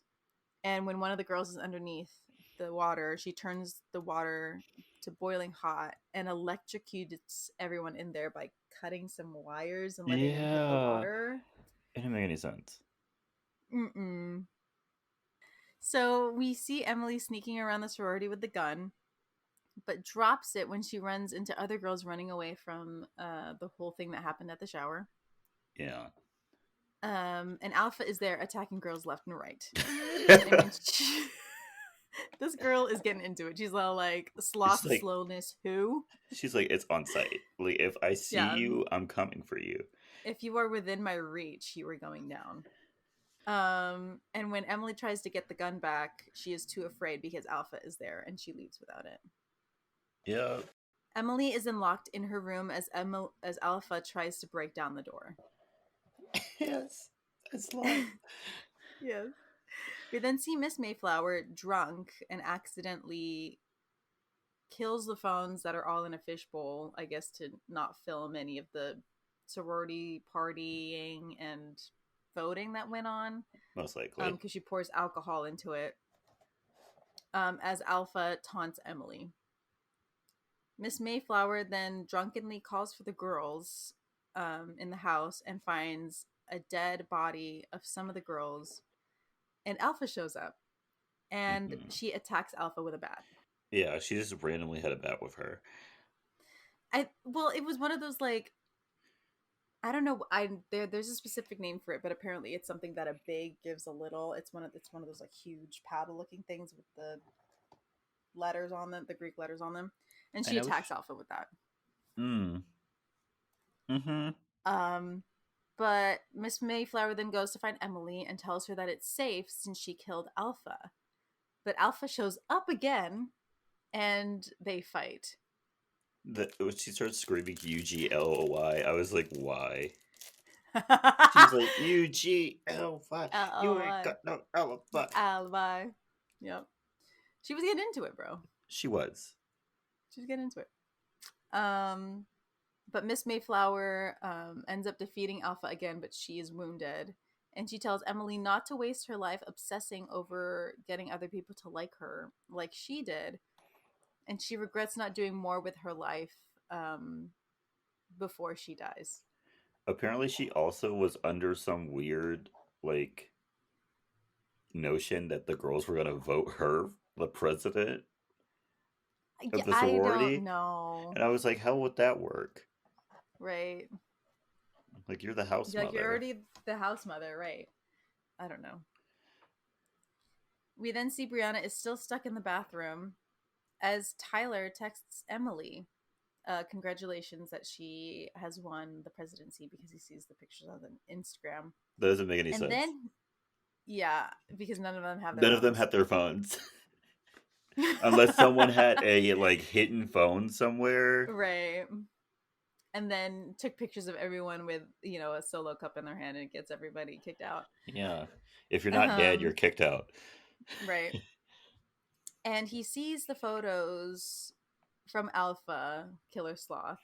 and when one of the girls is underneath the water, she turns the water to boiling hot and electrocutes everyone in there by cutting some wires and letting them hit the Yeah. water. It didn't make any sense. Mm-mm. So we see Emily sneaking around the sorority with the gun, but drops it when she runs into other girls running away from the whole thing that happened at the shower. Yeah. And Alpha is there attacking girls left and right. And when this girl is getting into it. She's all like, sloth like, slowness who? She's like, it's on site. Like, if I see you, I'm coming for you. If you are within my reach, you are going down. And when Emily tries to get the gun back, she is too afraid because Alpha is there and she leaves without it. Yeah. Emily is locked in her room as Alpha tries to break down the door. Yes. It's like... Yes. We then see Miss Mayflower drunk and accidentally kills the phones that are all in a fishbowl, I guess to not film any of the sorority partying and voting that went on. Most likely. Because she pours alcohol into it. As Alpha taunts Emily. Miss Mayflower then drunkenly calls for the girls in the house and finds a dead body of some of the girls. And Alpha shows up. And she attacks Alpha with a bat. Yeah, she just randomly had a bat with her. Well, it was one of those, like, I don't know. There's a specific name for it, but apparently it's something that a big gives a little. It's one of those like huge paddle looking things with the letters on them, the Greek letters on them, and she attacks Alpha with that. But Miss Mayflower then goes to find Emily and tells her that it's safe since she killed Alpha. But Alpha shows up again, and they fight. When she starts screaming UGLY, I was like, why? She's like, UGLY, you ain't Alibi. got no alibi. Alibi. Yep. She was getting into it, bro. She was. She was getting into it. But Miss Mayflower ends up defeating Alpha again, but she is wounded. And she tells Emily not to waste her life obsessing over getting other people to like her like she did. And she regrets not doing more with her life before she dies. Apparently, she also was under some weird, like, notion that the girls were going to vote her the president of the I don't sorority. know. And I was like, how would that work? Right. Like, you're the house Like, you're mother. already the house mother, right? I don't know. We then see Brianna is still stuck in the bathroom as Tyler texts Emily congratulations that she has won the presidency because he sees the pictures on the Instagram. That doesn't make any And sense. then, yeah, because none of them have their None of them phones. had their phones. Unless someone had a, like, hidden phone somewhere. Right. And then took pictures of everyone with, a solo cup in their hand, and it gets everybody kicked out. Yeah. If you're not dead, you're kicked out. Right. And he sees the photos from Alpha, Killer Sloth,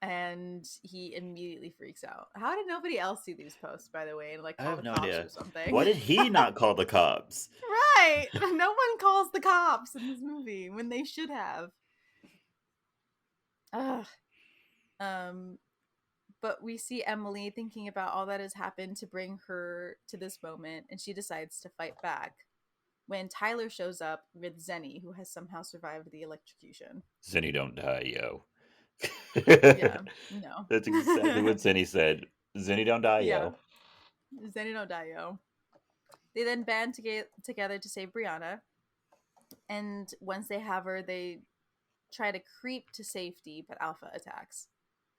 and he immediately freaks out. How did nobody else see these posts, by the way, and I call have the no cops idea. or something? Why did he not call the cops? Right. No one calls the cops in this movie when they should have. Ugh. But we see Emily thinking about all that has happened to bring her to this moment, and she decides to fight back when Tyler shows up with Zenny, who has somehow survived the electrocution. Zenny don't die, yo. Yeah, no. That's exactly what Zenny said. Zenny don't die, Yeah, yo. Zenny no die, yo. They then band together to save Brianna, and once they have her, they try to creep to safety, but Alpha attacks.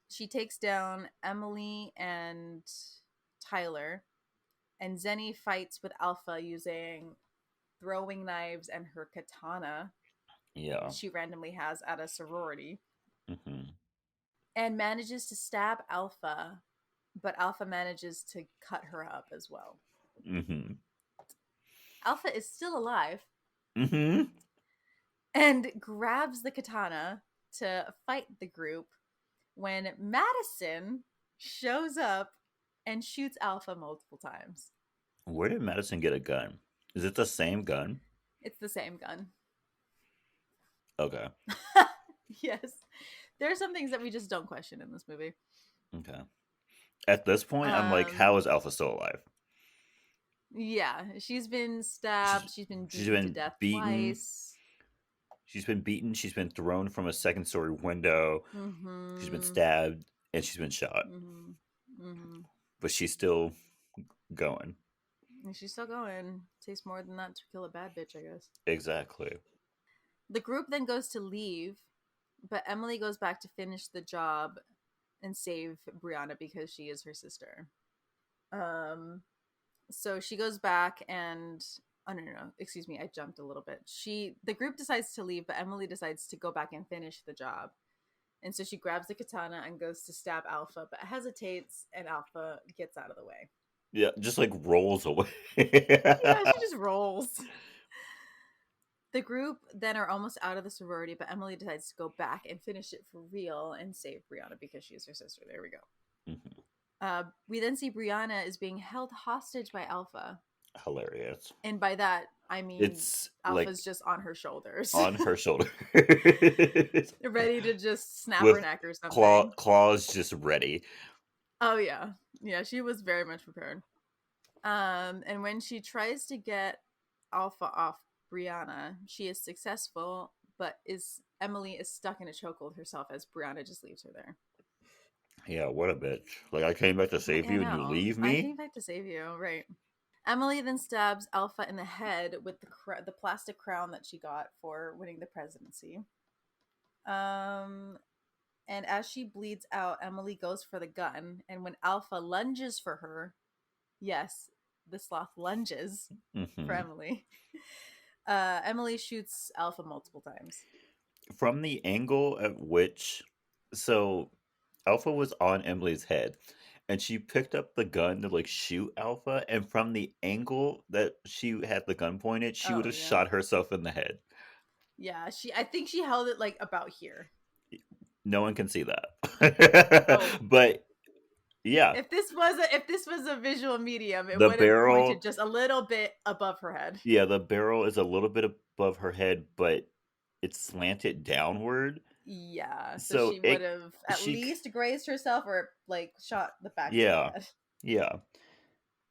She takes down Emily and Tyler, and Zenny fights with Alpha using throwing knives and her katana Yeah. she randomly has at a sorority, Mm-hmm. and manages to stab Alpha, but Alpha manages to cut her up as well. Mm-hmm. Alpha is still alive Mm-hmm. and grabs the katana to fight the group when Madison shows up and shoots Alpha multiple times. Where did Madison get a gun? Is it the same gun? It's the same gun. Okay. Yes. There are some things that we just don't question in this movie. Okay. At this point, I'm like, how is Alpha still alive? Yeah, she's been stabbed. She's been She's beaten to been death beaten. twice. She's been beaten. She's been thrown from a second-story window. Mm-hmm. She's been stabbed, and she's been shot. Mm-hmm. Mm-hmm. But she's still going. And she's still going. Takes more than that to kill a bad bitch, I guess. Exactly. The group then goes to leave, but Emily goes back to finish the job and save Brianna because she is her sister. So she goes back and no, excuse me, I jumped a little bit. The group decides to leave, but Emily decides to go back and finish the job. And so she grabs the katana and goes to stab Alpha, but hesitates, and Alpha gets out of the way. Yeah, just like rolls away. Yeah, she just rolls. The group then are almost out of the sorority, but Emily decides to go back and finish it for real and save Brianna because she is her sister. There we go. Mm-hmm. We then see Brianna is being held hostage by Alpha. Hilarious. And by that, I mean It's Alpha's like just on her shoulders. on her shoulder. Ready to just snap her neck or something. Claws just ready. Oh, yeah. Yeah, she was very much prepared. And when she tries to get Alpha off Brianna, she is successful, but Emily is stuck in a chokehold herself as Brianna just leaves her there. Yeah, what a bitch. Like, I came back to save you and you leave me? I came back to save you, right. Emily then stabs Alpha in the head with the plastic crown that she got for winning the presidency. And as she bleeds out, Emily goes for the gun, and when Alpha lunges for her, yes, the sloth lunges for Emily. Emily shoots Alpha multiple times. from the angle at which, so Alpha was on Emily's head, and she picked up the gun to like shoot Alpha, and from the angle that she had the gun pointed, she would Oh have yeah. shot herself in the head. Yeah, I think she held it like about here. No one can see that. Oh, But yeah, if this was a visual medium, it the would have pointed barrel, just a little bit above her head. yeah, the barrel is a little bit above her head, but it's slanted downward. Yeah, so So she would it have at she least grazed herself or like shot the back of her yeah. head. Yeah.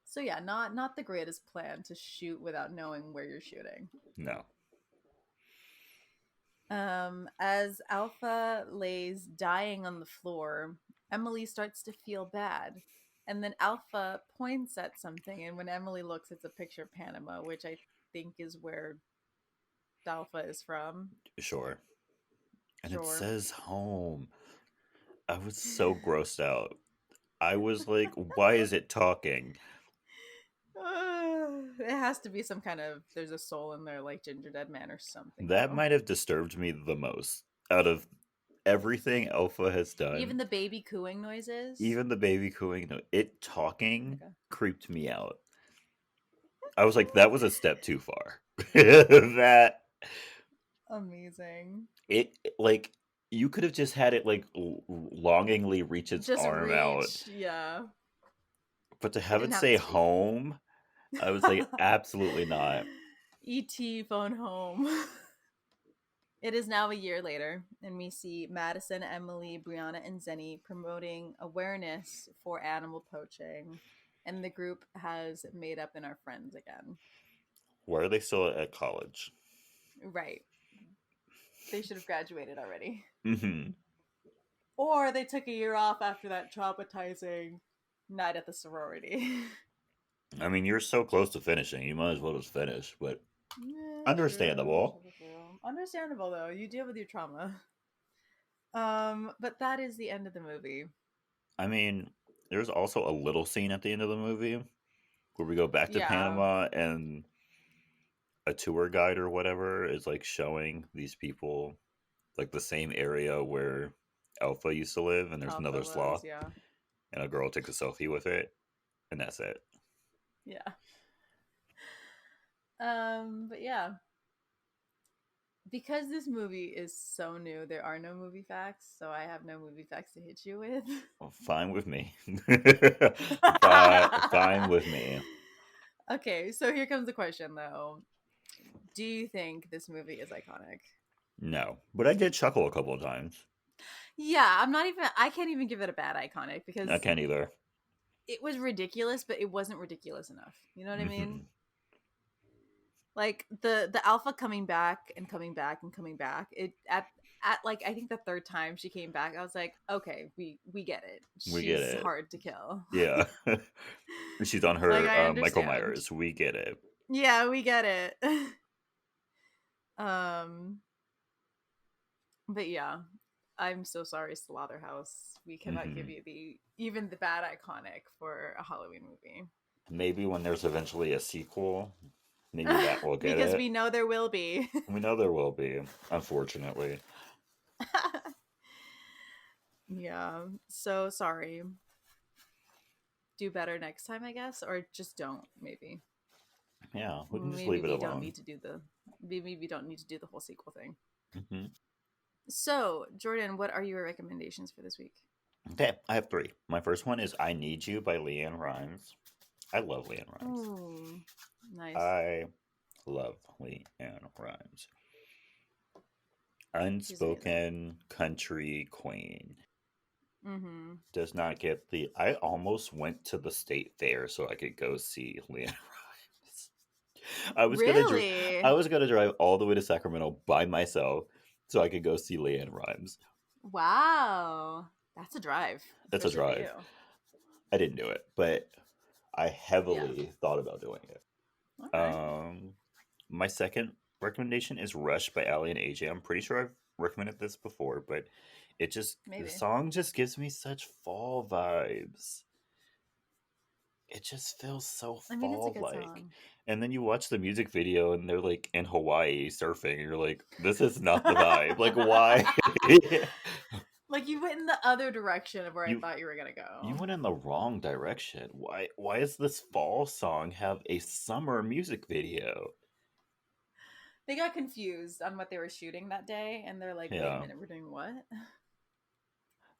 So yeah, not the greatest plan to shoot without knowing where you're shooting. No. As Alpha lays dying on the floor, Emily starts to feel bad. And then Alpha points at something, and when Emily looks, it's a picture of Panama, which I think is where Alpha is from. Sure. And it Sure. says home. I was so grossed out. I was like, why is it talking? It has to be some kind of there's a soul in there like Ginger Dead Man or something That though. might have disturbed me the most out of everything Alpha has Even done. the baby cooing noises. Even the baby cooing, no, it talking Okay. creeped me out. I was like, that was a step too far. That Amazing. it like you could have just had it like longingly reach its Just arm out, reach, yeah. but to It have didn't it have say to speak. home, I was like, absolutely not. E.T. phone home. It is now a year later, and we see Madison, Emily, Brianna, and Zenny promoting awareness for animal poaching, and the group has made up and are friends again. Why are they still at college? Right. They should have graduated already. Hmm. Or they took a year off after that traumatizing night at the sorority. I mean, you're so close to finishing. You might as well just finish, but Yeah, true, understandable. true, true. Understandable though. You deal with your trauma. But that is the end of the movie. I mean, there's also a little scene at the end of the movie where we go back to Yeah, Panama and a tour guide or whatever is like showing these people like the same area where Alpha used to live, and there's Alpha another was, sloth, yeah. and a girl takes a selfie with it, and that's it. Yeah. But yeah, because this movie is so new, there are no movie facts, so I have no movie facts to hit you with. Well, fine with me. Fine with me. Okay, so here comes the question though. Do you think this movie is iconic? No, but I did chuckle a couple of times. Yeah, I can't even give it a bad iconic I because can't either. it was ridiculous, but it wasn't ridiculous enough. You know what I mean? Hmm. Like the alpha coming back and coming back and coming back. It at like I think the third time she came back, I was like, okay, we get it. We get She's it. hard to kill. Yeah. She's on Like her I Michael understand. Myers. We get it. Yeah, we get it. um but yeah, I'm so sorry, Slotherhouse. We cannot give Hmm. you the even the bad iconic for a Halloween movie. Maybe when there's eventually a sequel, maybe that will get Because we it. know there will be. We know there will be, unfortunately. Yeah. So sorry. Do better next time, I guess, or just don't. Maybe. Yeah, we can just Maybe leave it we don't alone. need to do the. Maybe we don't need to do the whole sequel thing. Hmm. So, Jordan, what are your recommendations for this week? Okay, I have three. My first one is I Need You by Leanne Rhymes. I love Leanne Rhymes. Oh, nice. I love Leanne Rhymes. She's amazing. Unspoken country queen. Mm-hmm. Does not get the. I almost went to the state fair so I could go see Leanne Rhymes. I was gonna I Really? was gonna drive all the way to Sacramento by myself so I could go see Leanne Rhymes. Wow. That's a drive, That's a especially for you. drive. I didn't do it, but I Yeah. heavily thought about doing it. Okay. My second recommendation is Rush by Ali and AJ. I'm pretty sure I've recommended this before, but the Maybe. song just gives me such fall vibes. it just feels so I mean, it's a good fall-like. song. And then you watch the music video and they're like in Hawaii surfing, and you're like, this is not the vibe. Like, why? Like you went in the other direction of where I you thought you were gonna you go. went in the wrong direction. Why does this fall song have a summer music video? They got confused on what they were shooting that day, and they're like, "Wait a Yeah. minute, we're doing what?"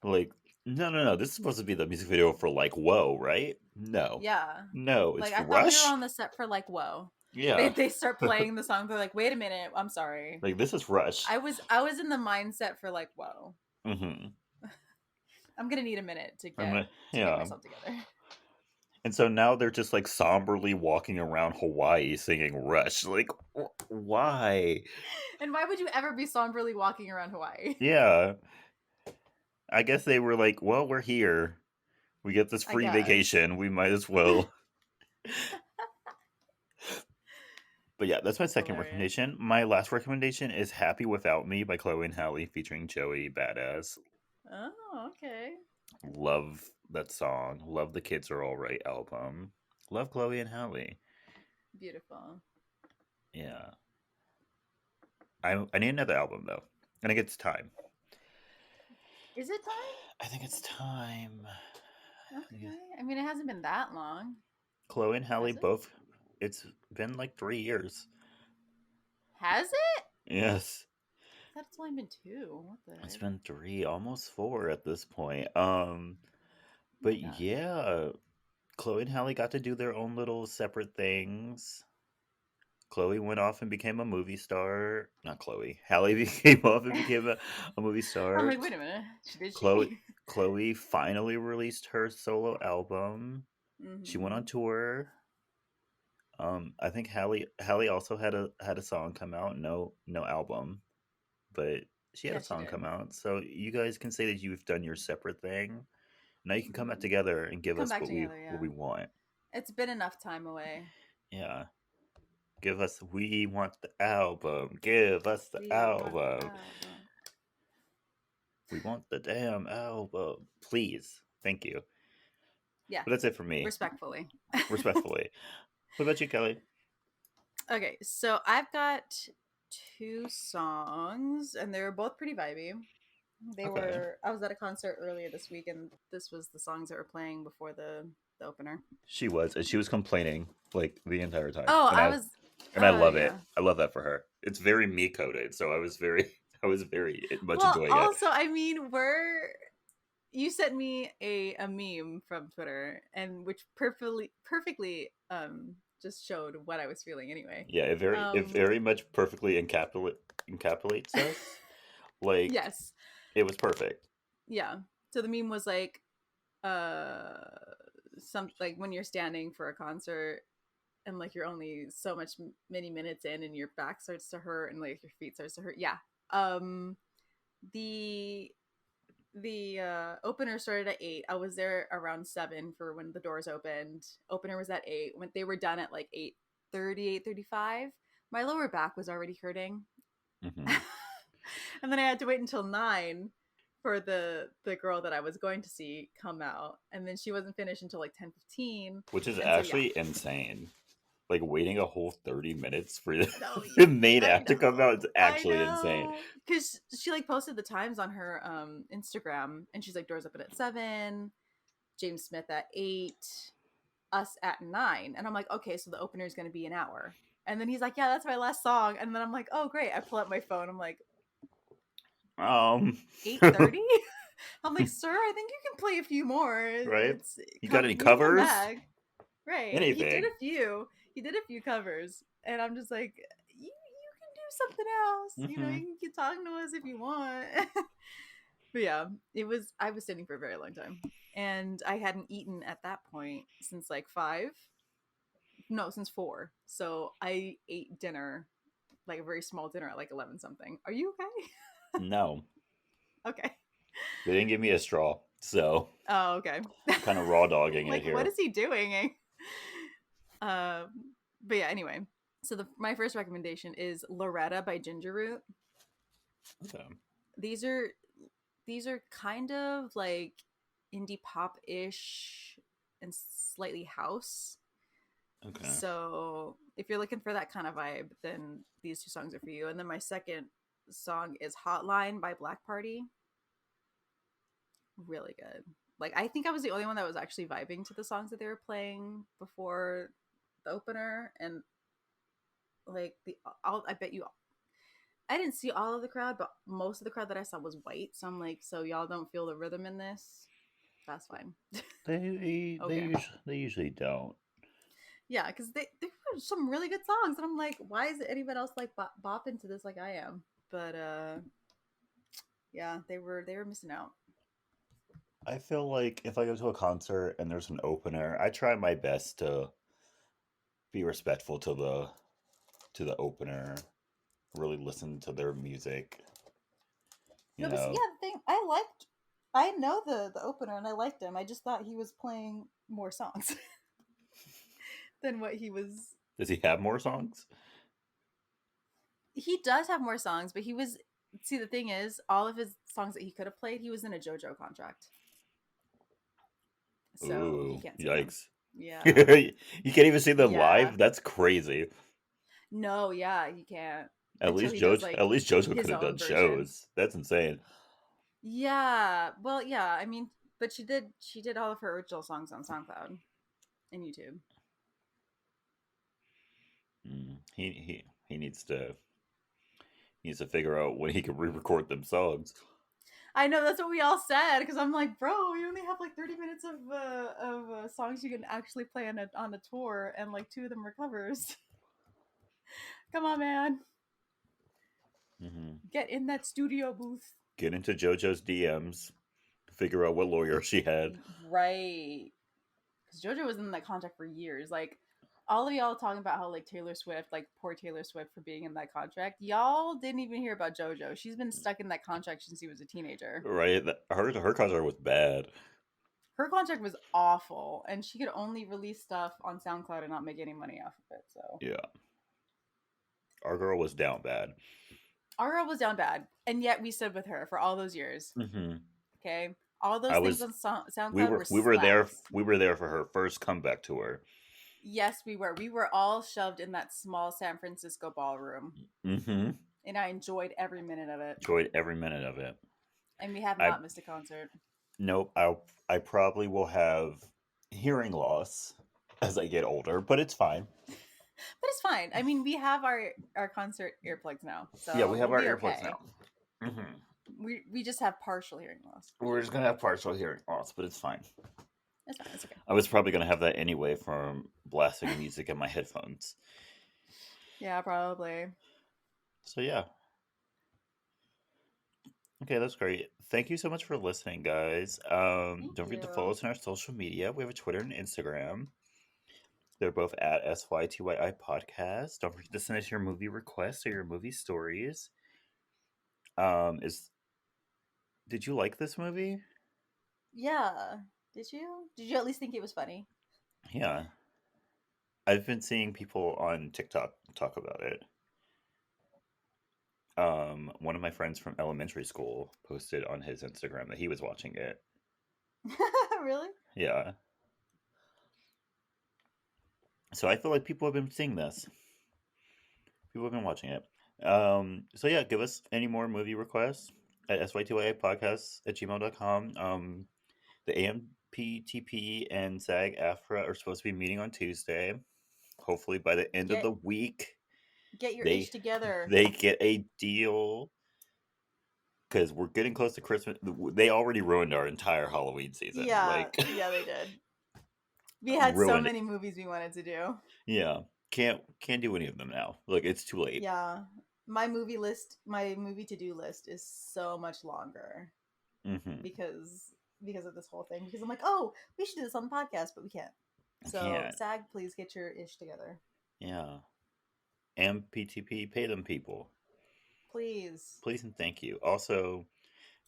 Like, no. This is supposed to be the music video for like Whoa, right? No. Yeah, No, it's like for I thought we were Rush? on the set for like, "Whoa." They Yeah. they start playing the song. They're like, "Wait a minute, I'm sorry." Like, this is Rush. I was in the mindset for like, "Whoa." Mm-hmm. I'm gonna need a minute to I'm get yeah. myself together. And so now they're just like somberly walking around Hawaii singing Rush. Like, why? And why would you ever be somberly walking around Hawaii? Yeah. I guess they were like, well, we're here. We get this I free guess. vacation. We might as well. But yeah, that's my second Hilarious. recommendation. My last recommendation is Happy Without Me by Chloe and Halle featuring Joey Badass. Oh, okay. Love that song. Love the Kids Are Alright album. Love Chloe and Halle. Beautiful. Yeah. I need another album though. I think it's time. Is it time? I think it's time. Okay. I mean, it hasn't been that long, Chloe and Halle has it? both. It's been like 3 years. Has it? Yes. I thought it's only been two. What the It's heck? been three, almost four at this point. Oh my But god. yeah, Chloe and Halle got to do their own little separate things. Chloe went off and became a movie star. Not Chloe. Halle became off and became a movie I'm star. like, wait a minute. Did Chloe she? Chloe finally released her solo album. She went on Mm-hmm. tour. I think Halle also had a song come out. No album, but she had Yeah, a she song did. come out. So you guys can say that you've done your separate thing. Now you can come back Mm-hmm. together and give Come us back together, what yeah. we want. It's been enough time away. Yeah. Give us we want the album. Give us the We want the album. album. We want the damn album. Please. Thank you. Yeah, But that's it for me. respectfully. Respectfully. What about you, Kelly? Okay, so I've got two songs, and they were both pretty vibey. Okay. I was at a concert earlier this week, and this was the songs that were playing before the opener. She was, and she was complaining like the entire time. Oh, And I love it. yeah. I love that for her. It's very me coded, so I was very much Well, enjoying it. also, I mean, you sent me a meme from Twitter, and which perfectly just showed what I was feeling anyway. Yeah, it very much perfectly encapsulates us. Like Yes, it was perfect. yeah. So the meme was like, uh, some like when you're standing for a concert and like you're only so much many minutes in, and your back starts to hurt and like your feet starts to hurt. Yeah. Um, the opener started at 8. I was there around 7 for when the doors opened. Opener was at 8. When they were done at like 8:30, 8:35, my lower back was already hurting. Hmm. And then I had to wait until 9 for the girl that I was going to see come out, and then she wasn't finished until like 10:15. Which is And so yeah. actually insane. Like waiting a whole 30 minutes for the, No, the main I act to come out is I actually insane. know, because she like posted the times on her Instagram, and she's like, doors open at 7, James Smith at 8, us at 9, and I'm like, okay, so the opener is going to be an hour. And then he's like, yeah, that's my last song. And then I'm like, oh great, I pull up my phone, I'm like, Um 8:30. I'm like, sir, I think you can play a few more. right? It's You got any we can come covers? back. Right, Anything. he did a few covers, and I'm just like, you can do something else, Hmm. you can keep talking to us if you want. But yeah, I was sitting for a very long time, and I hadn't eaten at that point since like 5, no, since 4. So I ate dinner, like a very small dinner at like 11 something. Are you okay? No. Okay. They didn't give me a straw, so Oh, okay. kind of raw dogging it Like, what here. is he doing? um but yeah, anyway, so my first recommendation is Loretta by Ginger Root. Okay. these are these are kind of like indie pop-ish, and slightly house. Okay. So if you're looking for that kind of vibe, then these two songs are for you. And then my second song is Hotline by Black Party. Really good. Like, I think I was the only one that was actually vibing to the songs that they were playing before the opener. And like I bet you, I didn't see all of the crowd, but most of the crowd that I saw was white. So I'm like, so y'all don't feel the rhythm in this? That's fine. Okay. They usually don't. Yeah, because they were some really good songs, and I'm like, why is anyone else like bop into this like I am? But yeah, they were missing out. I feel like if I go to a concert and there's an opener, I try my best to be respectful to the opener, really listen to their music, you No, but yeah, know. the thing I know the opener, and I liked him. I just thought he was playing more songs than what he was. Does he have more songs? He does have more songs, but he was. See, the thing is, all of his songs that he could have played, he was in a JoJo contract, so he Ooh, can't sing them. yikes. Yeah, You can't even see them yeah. live? That's crazy. No, yeah, he can't until he does At like least JoJo could his have done own version. shows. That's insane. Yeah, well, yeah. I mean, but she did all of her original songs on SoundCloud and YouTube. He needs to figure out when he can re-record them songs. I know that's what we all said because I'm like, bro, you only have like 30 minutes of songs you can actually play on a tour, and like two of them were covers. Come on, man, Hmm. get in that studio booth. Get into JoJo's DMs. Figure out what lawyer she had. Right, because JoJo was in that contract for years. Like all of y'all talking about how like Taylor Swift, like poor Taylor Swift for being in that contract. Y'all didn't even hear about JoJo. She's been stuck in that contract since she was a teenager. Right? Her contract was bad. Her contract was awful, and she could only release stuff on SoundCloud and not make any money off of it. So Yeah. Our girl was down bad. our girl was down bad, and yet we stood with her for all those years. Hmm. Okay, all those I things was on SoundCloud were slaps. we were there for her first comeback tour. Yes, we were. We were all shoved in that small San Francisco ballroom, Mm-hmm. and I enjoyed every minute of it. Enjoyed every minute of it. And we have I not missed a concert. Nope. I probably will have hearing loss as I get older, but it's fine. But it's fine. I mean, we have our concert earplugs now, Yeah, we so have we'll our be earplugs okay. now. Hmm. We just have partial hearing loss. We're just gonna have partial hearing loss, but it's fine. It's fine. It's okay. I was probably gonna have that anyway from blasting music in my headphones. Yeah, probably. So yeah. Okay, that's great. Thank you so much for listening, guys. Thank Don't forget to follow you. us on our social media. We have a Twitter and Instagram. They're both at SYTYI Podcast. Don't forget to send us your movie requests or your movie stories. Is Did you like this movie? Yeah. Did you? Did you at least think it was funny? Yeah. I've been seeing people on TikTok talk about it. One of my friends from elementary school posted on his Instagram that he was watching it. Really? Yeah. So I feel like people have been seeing this. People have been watching it. So yeah, give us any more movie requests at SY2A podcast at gmail.com. The AMPTP and SAG AFTRA are supposed to be meeting on Tuesday. Hopefully by the end of Get the week get your they ish together. they get a deal because we're getting close to Christmas. They already ruined our entire Halloween season. Yeah, Like yeah, they did. We had so ruined it. many movies we wanted to do. Yeah. Can't do any of them now. Like it's too late. Yeah. My movie to-do list is so much longer Hmm. because of this whole thing. Because I'm like, oh, we should do this on the podcast, but we can't. I So can't. SAG, please get your ish together. Yeah. MPTP, pay them people. Please. Please and thank you. Also,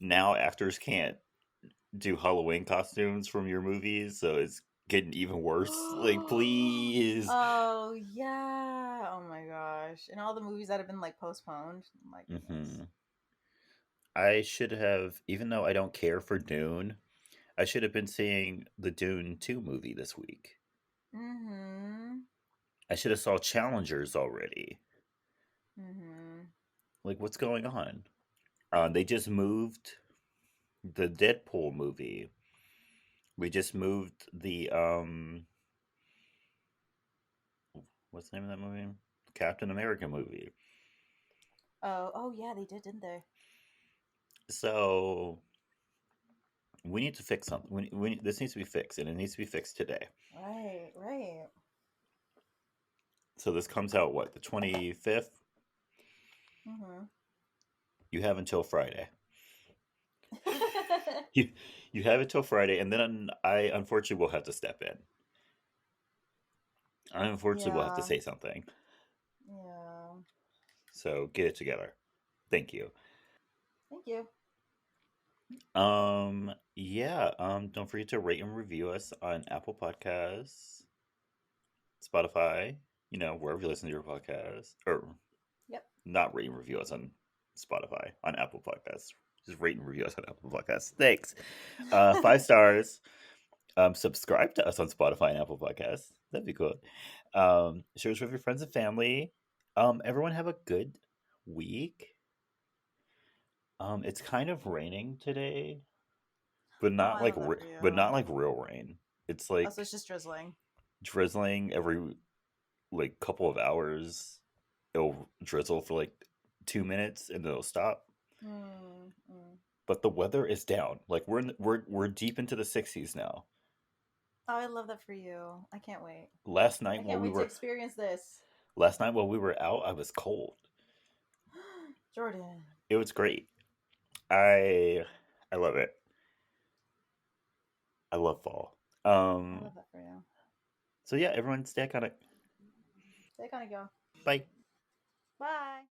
now actors can't do Halloween costumes from your movies, so it's getting even worse. Like, please. Oh yeah. Oh my gosh. And all the movies that have been like postponed. My goodness. Hmm. I should have, even though I don't care for Dune, I should have been seeing the Dune 2 movie this week. Mm-hmm. I should have saw Challengers already. Mm-hmm. Like, what's going on? They just moved the Deadpool movie. We just moved the what's the name of that movie? Captain America movie. Oh yeah, they did, didn't they? So we need to fix something. This needs to be fixed, and it needs to be fixed today. Right, right. So this comes out what, the 25th? Mm-hmm. You have until Friday. You you have until Friday, and then I unfortunately will have to step in. I unfortunately will have to Yeah. say something. Yeah. So get it together. Thank you. Thank you. Yeah, don't forget to rate and review us on Apple Podcasts, Spotify, wherever you listen to your podcasts. Or Yep. not rate and review us on Spotify, on Apple Podcasts. Just rate and review us on Apple Podcasts. Thanks. 5 stars. Subscribe to us on Spotify and Apple Podcasts. That'd be cool. Share us with your friends and family. Everyone have a good week. It's kind of raining today, but Oh, not I like love that for you. but not like real rain. It's Oh, so like it's just drizzling. drizzling every like couple of hours. It'll drizzle for like 2 minutes and then it'll stop. Mm, mm. But the weather is down. Like we're deep into the 60s now. Oh, I love that for you. I can't wait. Last I night while can't we wait to were experience this. last night while we were out, I was cold. Jordan. It was great. I I love it. I love fall. I love that for you. So yeah, everyone stay iconic. They gotta go. Bye. Bye.